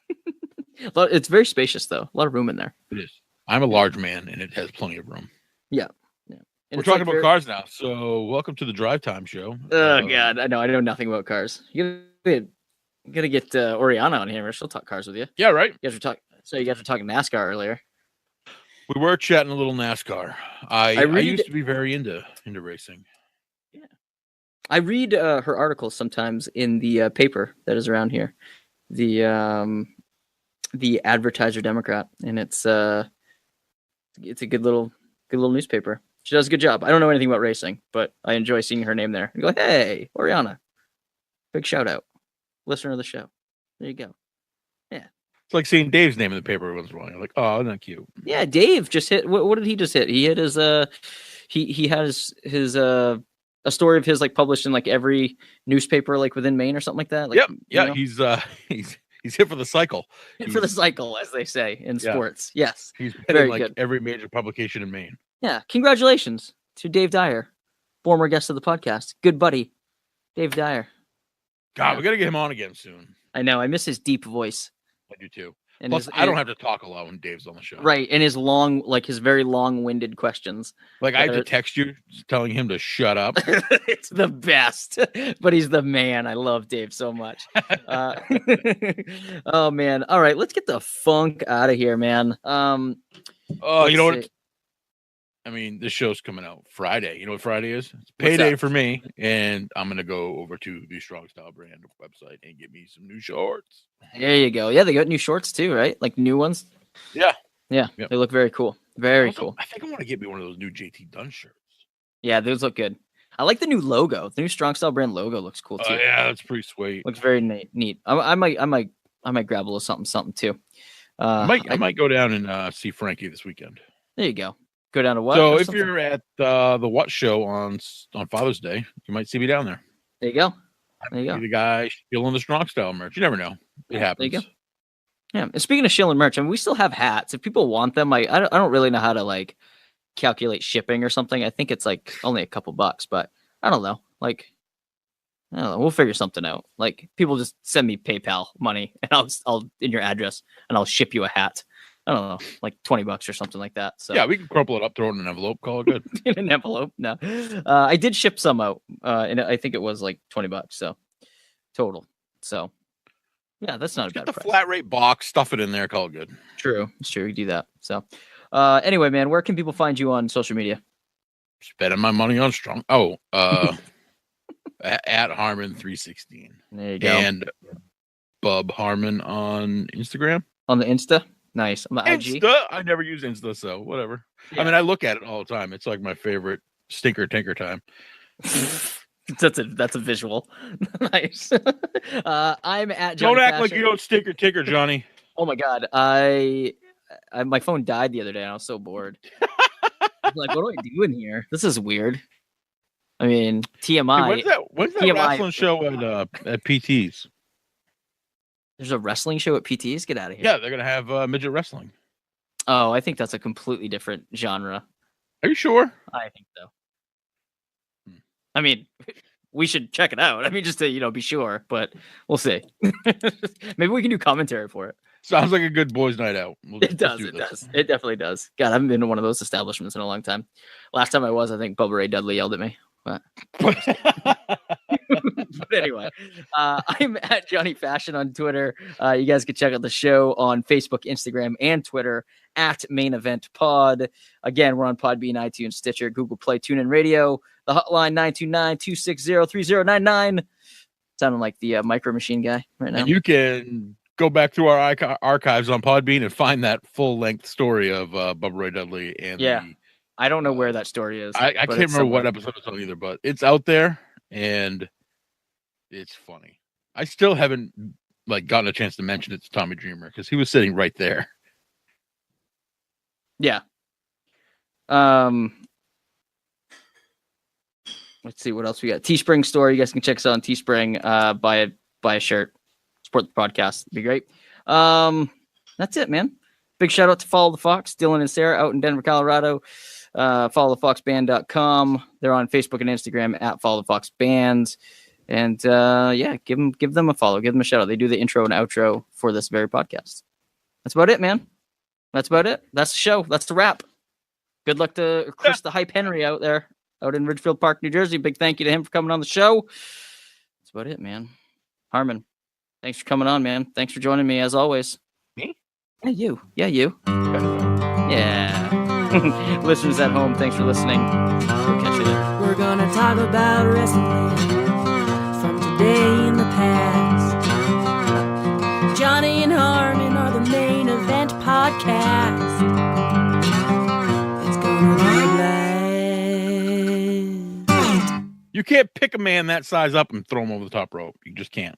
It's very spacious, though. A lot of room in there. It is. I'm a large man, and it has plenty of room. Yeah. And we're talking about cars now, so welcome to the Drive Time Show. Oh, God. I know nothing about cars. You gotta get Oriana on here. She'll talk cars with you. Yeah, right. You guys were talking NASCAR earlier. We were chatting a little NASCAR. I used to be very into racing. Yeah, I read her articles sometimes in the paper that is around here, the Advertiser Democrat, and it's a good little newspaper. She does a good job. I don't know anything about racing, but I enjoy seeing her name there. I go, hey, Oriana, big shout out. Listener of the show. There you go. Yeah. It's like seeing Dave's name in the paper once in a while. You're like, oh, isn't that cute? Yeah, Dave just hit. What did he just hit? He hit his he has his a story of his published in every newspaper within Maine or something like that. Yep. Yeah. He's hit for the cycle. Hit for the cycle, as they say in sports. Yes. He's hit in every major publication in Maine. Yeah. Congratulations to Dave Dyer, former guest of the podcast. Good buddy, Dave Dyer. God, we got to get him on again soon. I know. I miss his deep voice. I do too. And plus, I don't have to talk a lot when Dave's on the show. Right. And his his very long-winded questions. I have to text you telling him to shut up. It's the best. But he's the man. I love Dave so much. Oh, man. All right. Let's get the funk out of here, man. You know what? I mean, this show's coming out Friday. You know what Friday is? It's payday for me, and I'm going to go over to the Strong Style brand website and get me some new shorts. There you go. Yeah, they got new shorts too, right? New ones? Yeah. Yeah, Yep. they look very cool. Very Also, cool. I think I want to get me one of those new JT Dunn shirts. Yeah, those look good. I like the new logo. The new Strong Style brand logo looks cool too. Oh yeah, that's pretty sweet. Looks very neat. I might grab a little something too. I might go down and see Frankie this weekend. There you go. Go down to what? So or if something? you're at the What show on Father's Day, you might see me down there. There you go. There you Be go. the guy stealing the Strong Style merch. You never know. It happens. There you go. Yeah. And speaking of shilling merch, I mean, we still have hats. If people want them, I don't really know how to like calculate shipping or something. I think it's like only a couple bucks, but I don't know. Like, I don't know. We'll figure something out. Like, people just send me PayPal money, and I'll in your address, and I'll ship you a hat. I don't know, like $20 or something like that. So Yeah, we can crumple it up, throw it in an envelope, call it good. in an envelope. No, I did ship some out, and I think it was like $20. So total. So yeah, that's not a Get bad the price. flat rate box, stuff it in there, call it good. True, it's true. We do that. So anyway, man, where can people find you on social media? Spending my money on Strong. Oh, at Harmon316 There you go. and Bub Harmon on Instagram. On the Insta. Nice. On the IG. Insta. I never use Insta, so whatever. Yeah. I mean, I look at it all the time. It's like my favorite stinker tinker time. that's a visual. Nice. I'm at Don't Johnny act like Fashion. you don't stinker tinker, Johnny. Oh my god. I my phone died the other day and I was so bored. I was like, what do I do in here? This is weird. I mean, TMI. Hey, when's that TMI. wrestling show at PT's? There's a wrestling show at PT's? Get out of here. Yeah, they're gonna have midget wrestling. Oh, I think that's a completely different genre. Are you sure? I think so. I mean, we should check it out. I mean, just to, be sure, but we'll see. Maybe we can do commentary for it. Sounds like a good boys' night out. It does. It definitely does. God, I haven't been to one of those establishments in a long time. Last time I was, I think Bubba Ray Dudley yelled at me. But anyway, I'm at Johnny Fashion on Twitter. You guys can check out the show on Facebook, Instagram, and Twitter at Main Event Pod. Again, we're on Podbean, iTunes, Stitcher, Google Play, TuneIn Radio. The hotline 929-260-3099. Sounding like the Micro Machine guy right now. And you can go back through our archives on Podbean and find that full-length story of Bubba Ray Dudley. And I don't know where that story is. I can't remember what episode it's on either, but it's out there and it's funny. I still haven't gotten a chance to mention it to Tommy Dreamer because he was sitting right there. Yeah. Let's see what else we got. Teespring store. You guys can check us out on Teespring. Buy a shirt. Support the podcast. It'd be great. That's it, man. Big shout out to Follow the Fox, Dylan and Sarah out in Denver, Colorado. followthefoxband.com. They're on Facebook and Instagram at Follow the Fox Bands. And give them a follow. Give them a shout out. They do the intro and outro for this very podcast. That's about it, man. That's about it. That's the show. That's the wrap. Good luck to Chris the Hype Henry out there, out in Ridgefield Park, New Jersey. Big thank you to him for coming on the show. That's about it, man. Harmon, thanks for coming on, man. Thanks for joining me as always. Me? Yeah, you. Yeah, you. Yeah. Listeners at home, thanks for listening. We'll catch you later. We're gonna talk about wrestling from today in the past. Johnny and Harmon are the Main Event Podcast. It's gonna be a blast. You can't pick a man that size up and throw him over the top rope. You just can't.